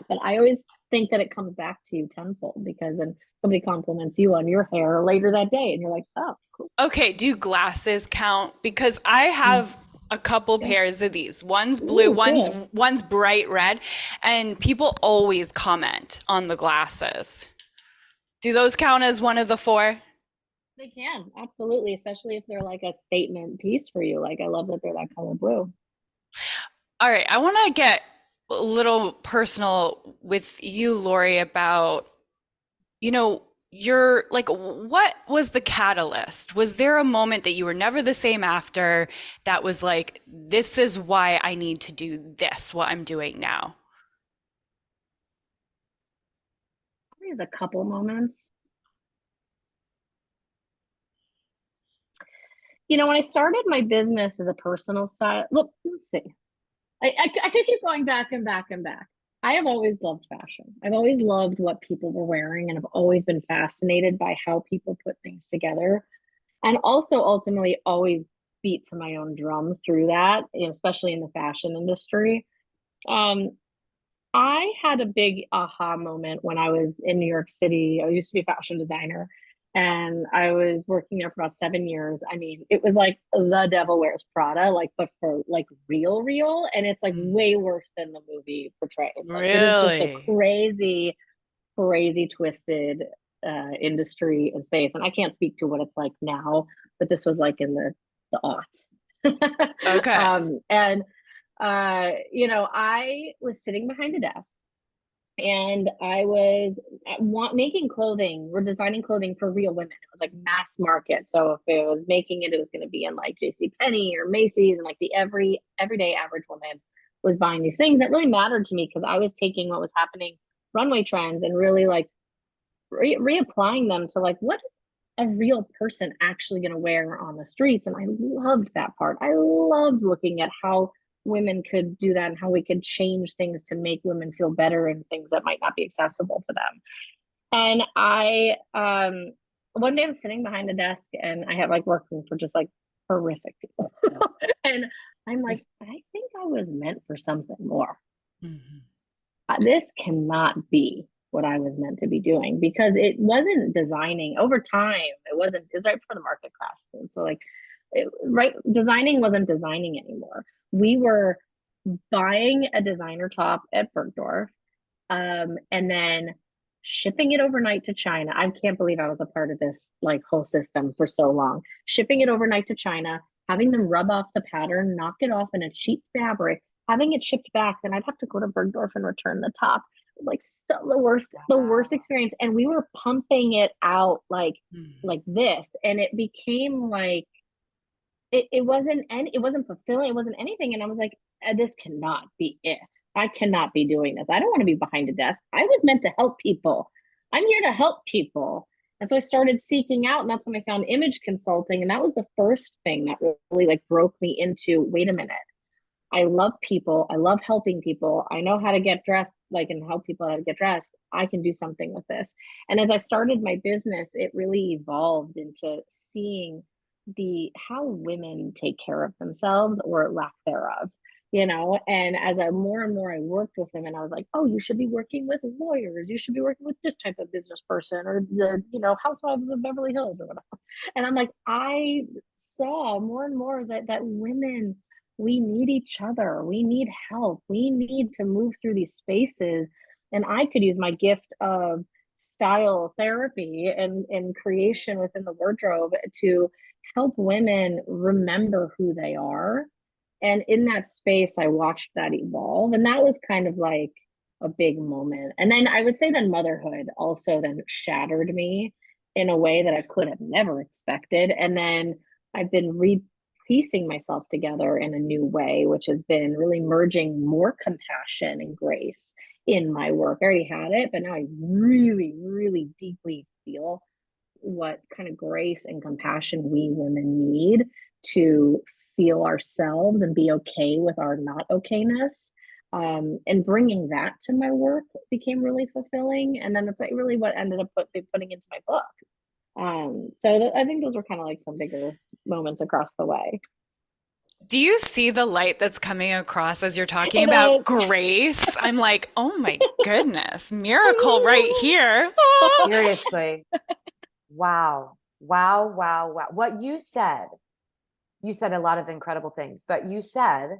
But I always think that it comes back to you tenfold because then somebody compliments you on your hair later that day and you're like, oh, cool. Okay, do glasses count? Because I have a couple pairs of these. One's blue, one's bright red, and people always comment on the glasses. Do those count as one of the 4? They can, absolutely, especially if they're like a statement piece for you. Like I love that they're that color blue. All right, I want to get a little personal with you, Laurie, about, you know, what was the catalyst? Was there a moment that you were never the same after that was like, this is why I need to do this, what I'm doing now? There's a couple moments. You know, when I started my business as a personal stylist, look, let's see. I could keep going back and back and back. I have always loved fashion. I've always loved what people were wearing, and I've always been fascinated by how people put things together. And also ultimately always beat to my own drum through that, especially in the fashion industry. I had a big aha moment when I was in New York City. I used to be a fashion designer and I was working there for about 7 years. I mean, it was like The Devil Wears Prada, like, but for like real. And it's like way worse than the movie portrays. Like, it is just a crazy, crazy twisted industry and space. And I can't speak to what it's like now, but this was like in the aughts. Okay. And you know, I was sitting behind a desk and I was making clothing. We're designing clothing for real women. It was like mass market. So if it was making it, it was going to be in like JCPenney or Macy's, and like the everyday average woman was buying these things. That really mattered to me because I was taking what was happening, runway trends, and really like reapplying them to like, what is a real person actually going to wear on the streets? And I loved that part. I loved looking at how women could do that and how we could change things to make women feel better and things that might not be accessible to them. And I one day I'm sitting behind a desk and I have like working for just like horrific people. And I'm like, I think I was meant for something more. This cannot be what I was meant to be doing, because it wasn't designing over time. It was right before the market crashed. And so like designing wasn't designing anymore. We were buying a designer top at Bergdorf, and then shipping it overnight to China. I can't believe I was a part of this like whole system for so long. Shipping it overnight to China, having them rub off the pattern, knock it off in a cheap fabric, having it shipped back. Then I'd have to go to Bergdorf and return the top. Like, so the worst experience. And we were pumping it out like this, and it became like it wasn't fulfilling. It wasn't anything. And I was like, this cannot be it. I cannot be doing this. I don't want to be behind a desk. I was meant to help people. I'm here to help people. And so I started seeking out, and that's when I found image consulting. And that was the first thing that really like broke me into, wait a minute. I love people. I love helping people. I know how to get dressed, like, and help people how to get dressed. I can do something with this. And as I started my business, it really evolved into seeing how women take care of themselves or lack thereof, you know. And as more and more I worked with women, I was like, oh, you should be working with lawyers. You should be working with this type of business person, or the, you know, housewives of Beverly Hills or whatever. And I'm like, I saw more and more that women, we need each other. We need help. We need to move through these spaces. And I could use my gift of style therapy and creation within the wardrobe to help women remember who they are. And in that space, I watched that evolve. And that was kind of like a big moment. And then I would say that motherhood also then shattered me in a way that I could have never expected. And then I've been piecing myself together in a new way, which has been really merging more compassion and grace in my work. I already had it, but now I really, really deeply feel what kind of grace and compassion we women need to feel ourselves and be okay with our not okayness. And bringing that to my work became really fulfilling. And then that's like really what ended up putting into my book. So I think those were kind of like some bigger moments across the way. Do you see the light that's coming across as you're talking about grace? I'm like, oh my goodness, miracle right here. Seriously. Wow. Wow. Wow. Wow. What you said a lot of incredible things, but you said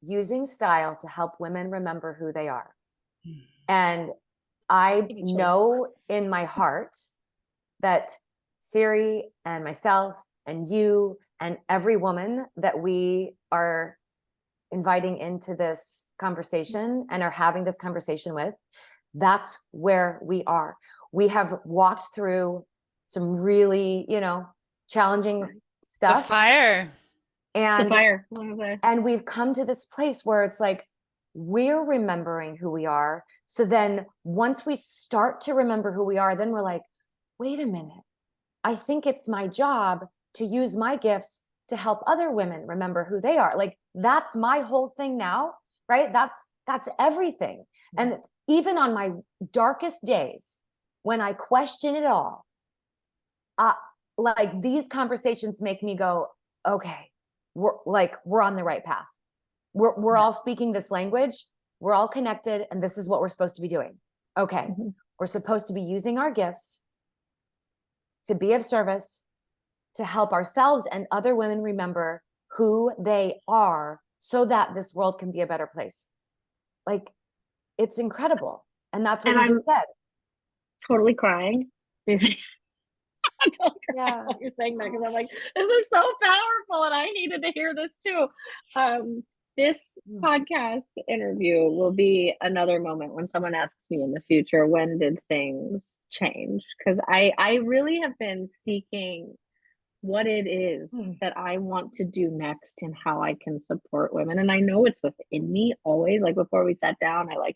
using style to help women remember who they are. And I know in my heart that Siri and myself and you and every woman that we are inviting into this conversation and are having this conversation with, that's where we are. We have walked through some really, you know, challenging stuff. The fire. And we've come to this place where it's like, we're remembering who we are. So then once we start to remember who we are, then we're like, wait a minute. I think it's my job to use my gifts to help other women remember who they are. Like, that's my whole thing now, right? That's everything. And even on my darkest days, when I question it all, like, these conversations make me go, okay, we're on the right path. We're all speaking this language. We're all connected, and this is what we're supposed to be doing. Okay. We're supposed to be using our gifts to be of service, to help ourselves and other women remember who they are, so that this world can be a better place. Like, it's incredible. And that's what you just said. Totally crying Basically, I don't cry Yeah. while you're saying that because I'm like, this is so powerful and I needed to hear this too. This podcast interview will be another moment when someone asks me in the future, when did things change? Because I really have been seeking what it is that I want to do next and how I can support women. And I know it's within me always. Like before we sat down, I like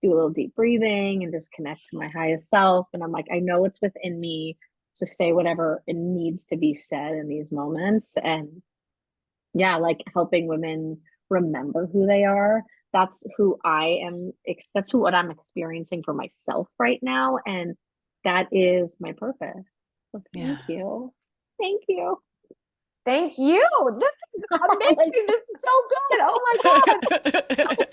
do a little deep breathing and just connect to my highest self. And I'm like, I know it's within me to say whatever it needs to be said in these moments. And yeah, like helping women remember who they are. That's who I am. That's what I'm experiencing for myself right now. And that is my purpose. So Yeah. thank you. Thank you. Thank you. This is amazing. This is so good. Oh my God.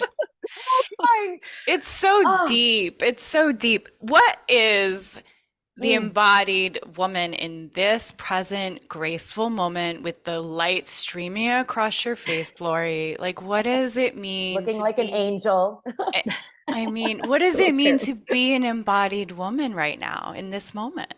It's so Oh. deep. It's so deep. What is the Mm. embodied woman in this present graceful moment with the light streaming across your face, Laurie? Like, what does it mean Looking to like an be? angel. I mean, what does So it mean true. to be an embodied woman right now in this moment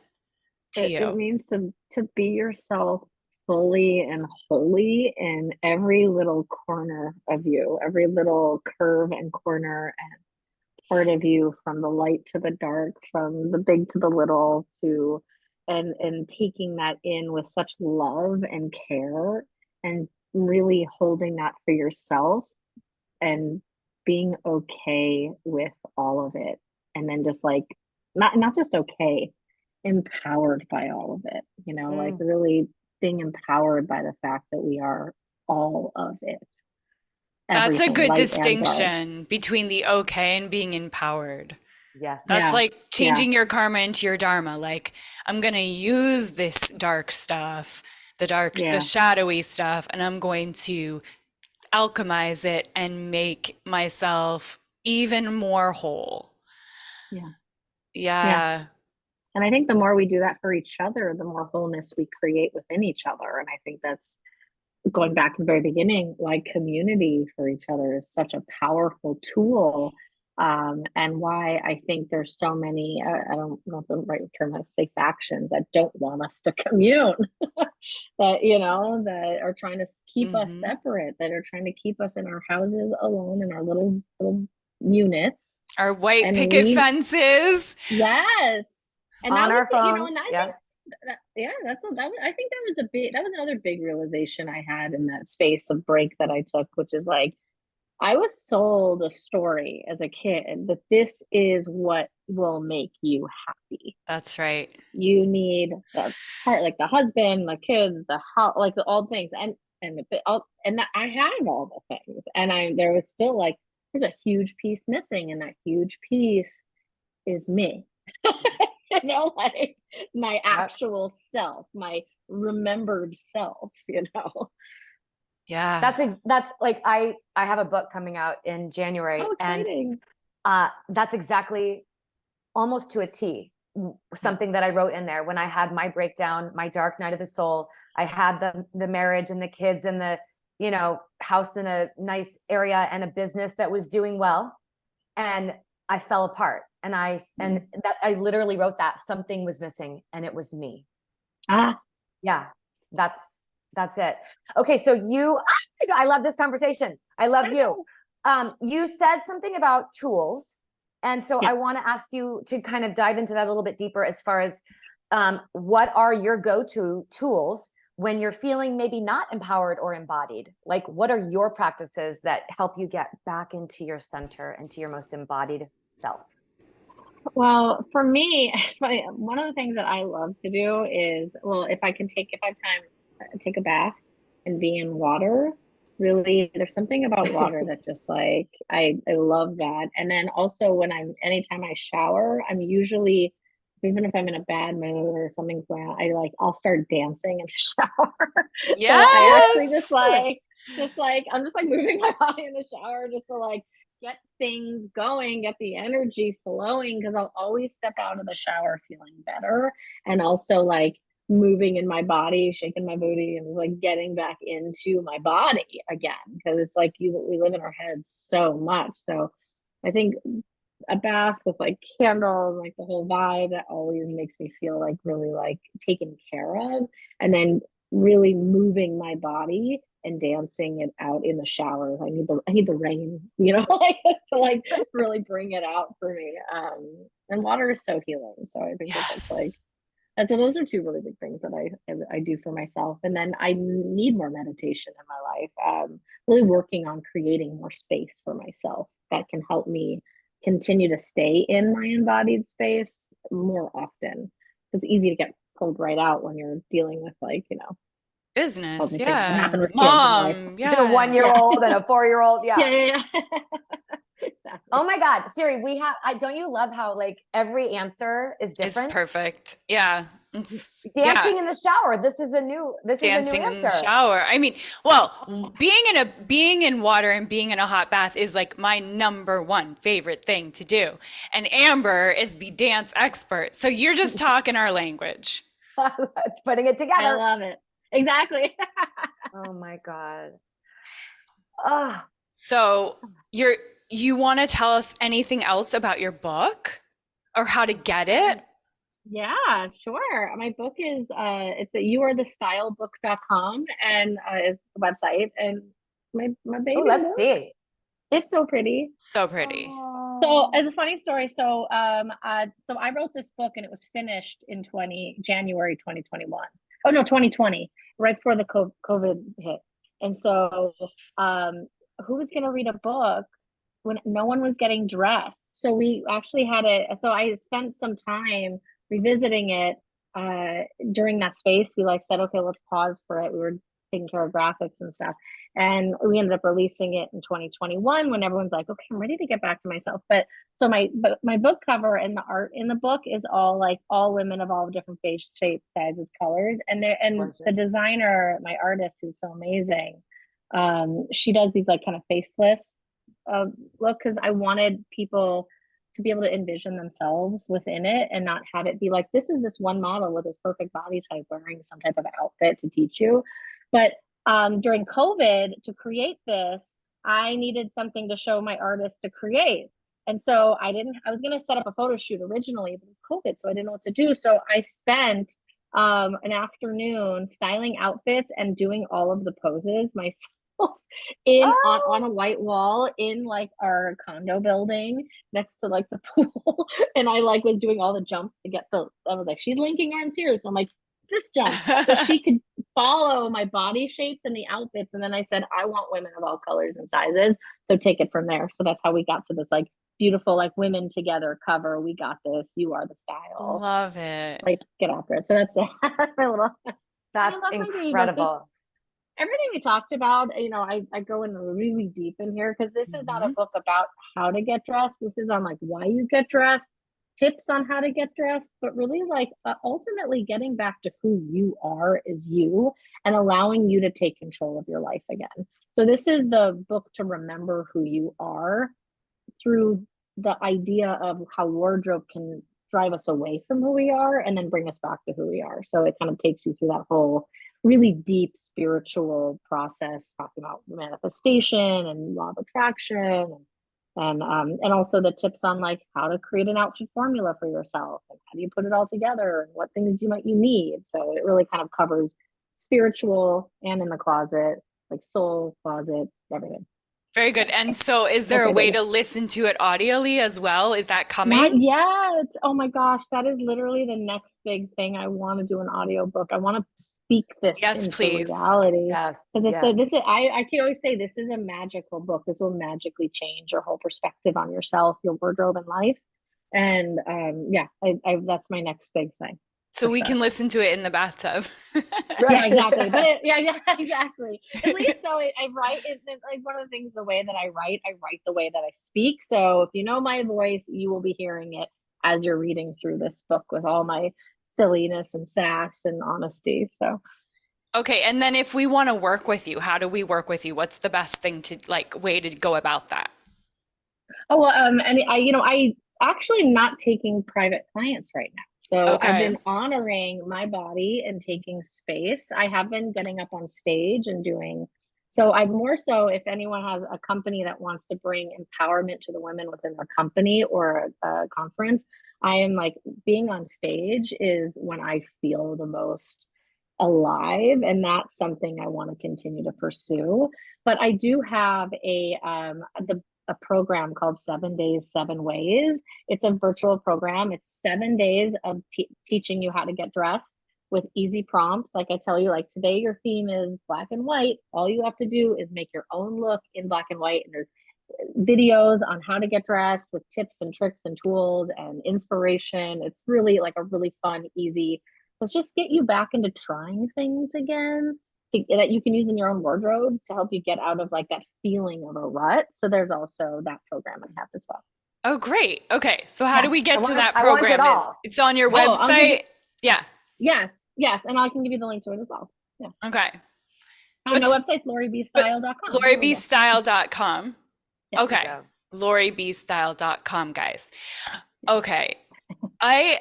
to It you? means to be yourself fully and wholly in every little corner of you, every little curve and corner and part of you, from the light to the dark, from the big to the little, to and taking that in with such love and care, and really holding that for yourself and being okay with all of it. And then just like not just okay, empowered by all of it, like really being empowered by the fact that we are all of it. That's a Everything, good light and dark. distinction between the okay and being empowered. Yes. That's Yeah. like Yeah. changing your karma into your dharma. Like, I'm going to use this dark stuff, the Yeah. shadowy stuff, and I'm going to alchemize it and make myself even more whole. Yeah. Yeah. Yeah. And I think the more we do that for each other, the more wholeness we create within each other. And I think that's going back to the very beginning, like community for each other is such a powerful tool. And why I think there's so many, I don't know if the right term is, say, factions that don't want us to commune, that are trying to keep us Mm-hmm. separate, that are trying to keep us in our houses alone in our little units. Our white And picket we, fences. yes. And On that was our phones. and I Yeah. think I think that was another big realization I had in that space of break that I took, which is like, I was sold a story as a kid that this is what will make you happy. That's right. You need the part, like the husband, the kids, the house, like all things, and I have all the things, and there was still like, there's a huge piece missing, and that huge piece is me. Like my actual self, my remembered self. Yeah. That's like, I have a book coming out in January, How and exciting. that's exactly, almost to a T, something that I wrote in there when I had my breakdown, my dark night of the soul. I had the marriage and the kids and the house in a nice area and a business that was doing well, and I fell apart. And that I literally wrote that something was missing, and it was me. Yeah, that's it. Okay, so I love this conversation. I love you. You said something about tools, and so I Yes. want to ask you to kind of dive into that a little bit deeper, as far as what are your go-to tools when you're feeling maybe not empowered or embodied? Like, what are your practices that help you get back into your center, into your most embodied self? Well, for me, it's funny. One of the things that I love to do is, well, if I have time, take a bath and be in water. Really, there's something about water that just like, I love that. And then also anytime I shower, I'm usually, even if I'm in a bad mood or something's going on, I'll start dancing in the shower. So I actually Yes. I'm just like moving my body in the shower just to like get things going, get the energy flowing, because I'll always step out of the shower feeling better, and also like moving in my body, shaking my booty, and like getting back into my body again, because it's like we live in our heads so much. So I think a bath with like candles, like the whole vibe, that always makes me feel like really like taken care of. And then really moving my body and dancing it out in the shower. I need the rain, you know, like to like really bring it out for me. And water is so healing. So I think that that's like Yes. so those are two really big things that I do for myself. And then I need more meditation in my life. Really working on creating more space for myself that can help me continue to stay in my embodied space more often. It's easy to get pulled right out when you're dealing with like, all Business. the things that Yeah. happen with kids in life. Mom. A Yeah. Yeah. 1-year-old and a 4-year-old. Yeah. Yeah. Exactly. Oh my God, Siri, don't you love how like every answer is It's different? perfect. Yeah. Dancing in the shower. This is a new Dancing in the answer. shower. I mean, well, being in water and being in a hot bath is like my number one favorite thing to do. And Amber is the dance expert. So you're just talking our language. Putting it I together. love it. Exactly. Oh my God. Oh, So you want to tell us anything else about your book or how to get it? Yeah, sure. My book is it's at youarethestylebook.com and is the website, and my baby let's book. see. It's so pretty. So pretty. So it's a funny story. So so I wrote this book and it was finished in January 2021. Oh no, 2020, right before the COVID hit. And so who was going to read a book when no one was getting dressed? So we actually had so I spent some time revisiting it during that space. We like said, okay, let's pause for it. We were taking care of graphics and stuff. And we ended up releasing it in 2021 when everyone's like, okay, I'm ready to get back to myself. But so my book cover and the art in the book is all women of all different face shapes, sizes, colors. And the designer, my artist, who's so amazing, she does these like kind of faceless look, because I wanted people to be able to envision themselves within it and not have it be like, this is this one model with this perfect body type wearing some type of outfit to teach you. But during COVID, to create this, I needed something to show my artist to create. And so I was going to set up a photo shoot originally, but it was COVID, so I didn't know what to do. So I spent an afternoon styling outfits and doing all of the poses myself on a white wall in like our condo building next to like the pool. And I like was doing all the jumps to get I was like, she's linking arms here. So I'm like, this jump. So she could follow my body shapes and the outfits. And then I said, I want women of all colors and sizes. So take it from there. So that's how we got to this like beautiful, like women together cover. We got this. You are the style. Love it. Like get after it. So that's my little. That's incredible. Everything we talked about, I go in really deep in here because this is not a book about how to get dressed. This is on like why you get dressed, tips on how to get dressed, but really like ultimately getting back to who you are is you and allowing you to take control of your life again. So this is the book to remember who you are through the idea of how wardrobe can drive us away from who we are and then bring us back to who we are. So it kind of takes you through that whole really deep spiritual process, talking about manifestation and law of attraction, and also the tips on like how to create an outfit formula for yourself and how do you put it all together and what things you need. So it really kind of covers spiritual and in the closet, like soul, closet, everything. Very good. And so is there a way to listen to it audioly as well? Is that coming? Not yet. Oh my gosh, that is literally the next big thing. I want to do an audiobook. I want to speak this into reality. Yes. I can always say this is a magical book. This will magically change your whole perspective on yourself, your wardrobe and life. And that's my next big thing. So we can listen to it in the bathtub. Yeah, exactly. But exactly. At least though, I write it like one of the things, the way that I write the way that I speak. So if you know my voice, you will be hearing it as you're reading through this book with all my silliness and sass and honesty. So. Okay. And then if we want to work with you, how do we work with you? What's the best thing way to go about that? Oh, well, and I actually not taking private clients right now. So I've been honoring my body and taking space. I have been getting up on stage and doing So I more so, if anyone has a company that wants to bring empowerment to the women within their company or a conference, I am like, being on stage is when I feel the most alive, and that's something I want to continue to pursue. But I do have a program called 7 Days, 7 Ways. It's a virtual program. It's 7 days of teaching you how to get dressed with easy prompts. Like I tell you, like today your theme is black and white. All you have to do is make your own look in black and white. And there's videos on how to get dressed with tips and tricks and tools and inspiration. It's really like a really fun, easy, let's just get you back into trying things again that you can use in your own wardrobe to help you get out of like that feeling of a rut. So there's also that program I have as well. Oh, great. Okay. So how do we get to that I want it program? all. It's on your Oh, website? Yeah. Yes. And I can give you the link to it as well. Yeah. Okay. On my website, LaurieBStyle.com. LaurieBStyle.com. Yeah. Okay. LaurieBStyle.com, guys. Okay. I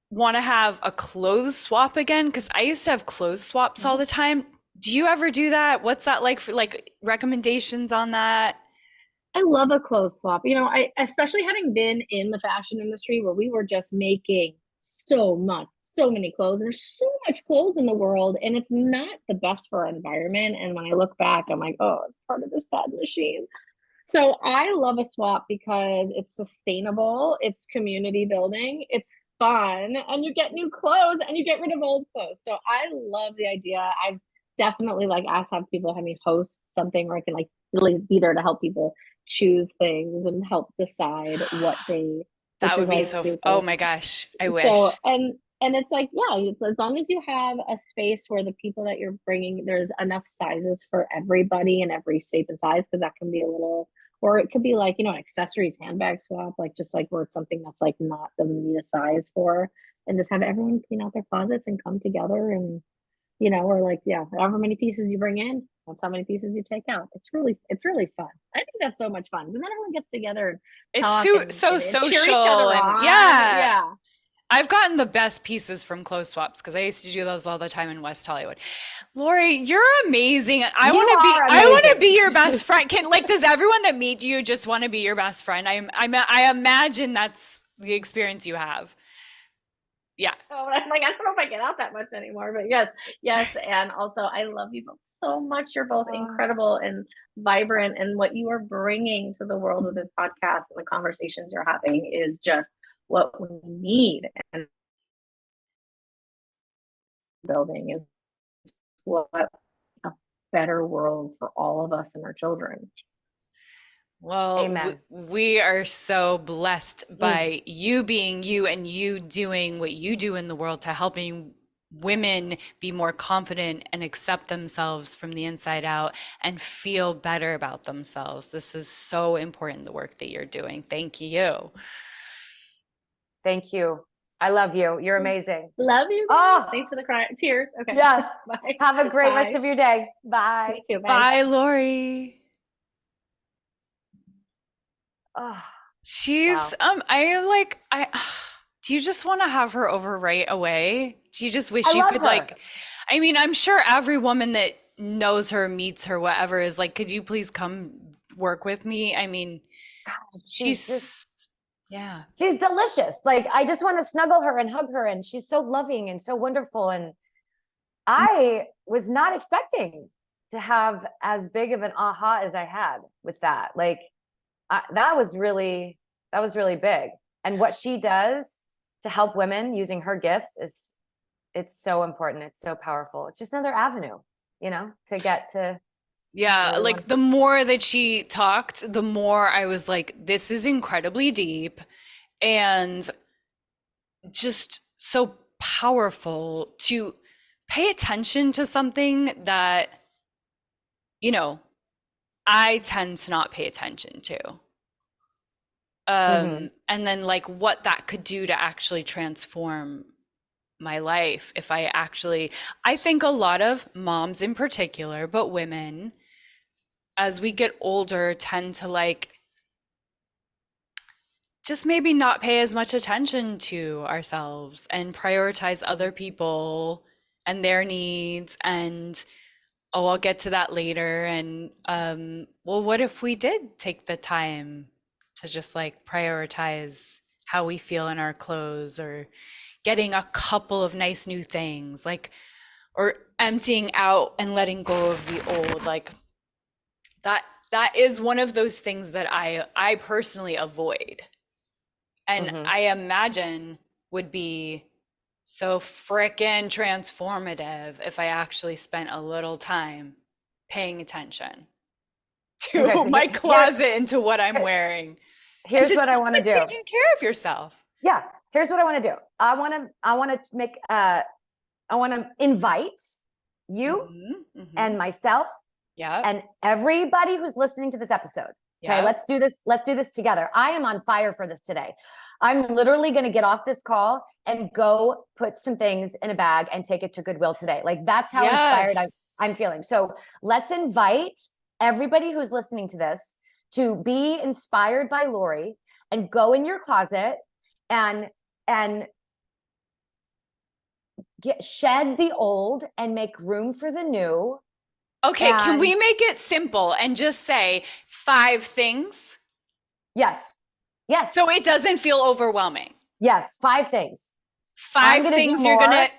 want to have a clothes swap again because I used to have clothes swaps all the time. Do you ever do that? What's that like for like recommendations on that? I love a clothes swap. You know, I especially having been in the fashion industry where we were just making so many clothes. And there's so much clothes in the world, and it's not the best for our environment. And when I look back, I'm like, oh, it's part of this bad machine. So I love a swap because it's sustainable, it's community building, it's fun, and you get new clothes and you get rid of old clothes. So I love the idea. I've definitely like asked have people have me host something where I can like really be there to help people choose things and help decide what they, That which would is be like so, super. oh my gosh, I wish. So and it's like, yeah, as long as you have a space where the people that you're bringing, there's enough sizes for everybody and every shape and size, because that can be a little, or it could be like, you know, accessories, handbag swap, like just like where it's something that's like not, doesn't need a size for, and just have everyone clean out their closets and come together and, you know, or like, yeah, however many pieces you bring in, that's how many pieces you take out. It's really fun. I think that's so much fun because then everyone gets together and It's talk so and cheer each social other and on. yeah. I've gotten the best pieces from clothes swaps because I used to do those all the time in West Hollywood. Laurie, you're amazing. I You want to be are I want to amazing. be your best friend. Does everyone that meets you just want to be your best friend? I imagine that's the experience you have. Yeah. Oh, I'm like, I don't know if I get out that much anymore, but yes. And also, I love you both so much. You're both incredible and vibrant, and what you are bringing to the world with this podcast and the conversations you're having is just what we need. And building is what a better world for all of us and our children. Well, we are so blessed by you being you and you doing what you do in the world to helping women be more confident and accept themselves from the inside out and feel better about themselves. This is so important, the work that you're doing. Thank you. Thank you. I love you. You're amazing. Love you. Oh, thanks for the tears. Okay. Yeah. Bye. Have a great Bye. rest of your day. Bye. You too. Bye. Bye, Laurie. Oh, She's do you just want to have her over right away? Do you just wish I you love could her. I mean, I'm sure every woman that knows her, meets her, whatever, is like, could you please come work with me? I mean, she's delicious. Like, I just want to snuggle her and hug her, and she's so loving and so wonderful. And I was not expecting to have as big of an aha as I had with that. Like, that was really big. And what she does to help women using her gifts it's so important. It's so powerful. It's just another avenue, you know, to get to. Yeah, like the more that she talked, the more I was like, this is incredibly deep and just so powerful to pay attention to something that, you know, I tend to not pay attention to. And then like what that could do to actually transform my life if I think a lot of moms in particular, but women, as we get older, tend to like just maybe not pay as much attention to ourselves and prioritize other people and their needs. And Oh, I'll get to that later. And well, what if we did take the time to just like prioritize how we feel in our clothes, or getting a couple of nice new things, like, or emptying out and letting go of the old, like that is one of those things that I personally avoid. And Mhm. I imagine would be so frickin' transformative if I actually spent a little time paying attention to Okay, so my closet and to what I'm wearing. And here's to what I just want to like do. taking care of yourself. Yeah, here's what I want to do. I want to invite you and myself Yeah. and everybody who's listening to this episode. Okay, Yeah. let's do this. Let's do this together. I am on fire for this today. I'm literally going to get off this call and go put some things in a bag and take it to Goodwill today. Like, that's how inspired Yes. I'm feeling. So let's invite everybody who's listening to this to be inspired by Laurie and go in your closet and shed the old and make room for the new. Okay, can And we make it simple and just say 5 things yes, so it doesn't feel overwhelming? yes, 5 things. 5 things you're gonna,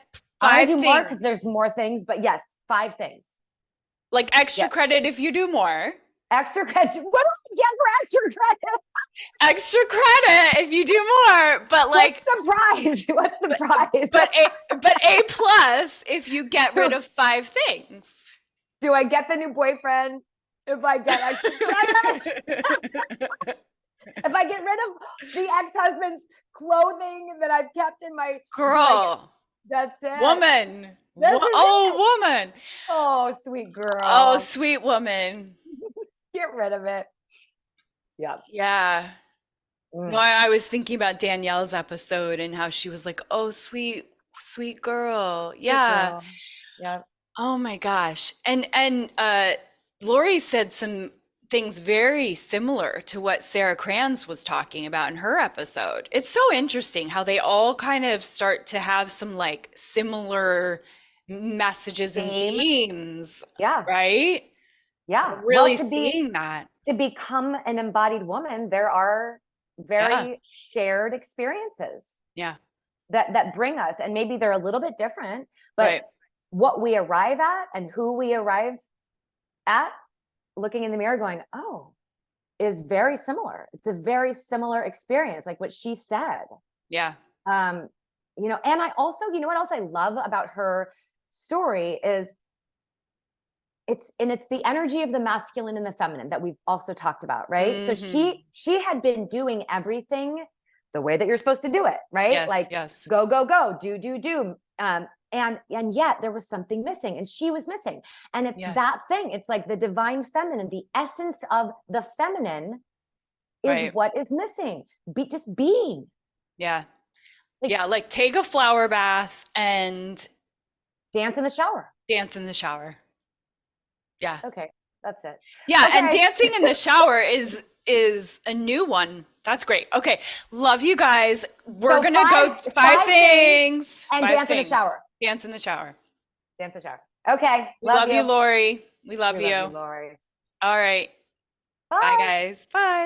I 5 do more because things. there's more things, but yes, 5 things. Like extra Yes. credit if you do more. Extra credit. What do I get for extra credit? Extra credit if you do more, but like, What's the prize? What's the prize? but A plus if you get rid of 5 things. Do I get the new boyfriend if I get extra credit? If I get rid of the ex-husband's clothing that I've kept in my Girl, that's it. woman. This is Oh, woman. Oh, sweet girl. Oh, sweet woman. Get rid of it. Yeah. Yeah. No, I was thinking about Danielle's episode and how she was like, "Oh, sweet, sweet girl." Yeah. Girl. Yeah. Oh my gosh. And Laurie said some things very similar to what Sarah Kranz was talking about in her episode. It's so interesting how they all kind of start to have some like similar messages and themes. Yeah. Right? Yeah. I'm really seeing that. To become an embodied woman, there are very shared experiences. Yeah. That bring us, and maybe they're a little bit different, but what we arrive at and who we arrive at, looking in the mirror going, oh, is very similar. It's a very similar experience, like what she said. Yeah. And I also, what else I love about her story is it's the energy of the masculine and the feminine that we've also talked about, right? So she had been doing everything the way that you're supposed to do it, right? Yes, like yes. go, do. And yet there was something missing, and she was missing. And it's that thing. It's like the divine feminine, the essence of the feminine is what is missing. Just being. Yeah. Like take a flower bath and dance in the shower. Dance in the shower. Yeah. Okay. That's it. Yeah. Okay. And dancing in the shower is a new one. That's great. Okay. Love you guys. We're going to go 5 things. And dance in the shower. Dance in the shower. Dance in the shower. Okay. Love you, Laurie. We love you. Laurie. All right. Bye, guys. Bye.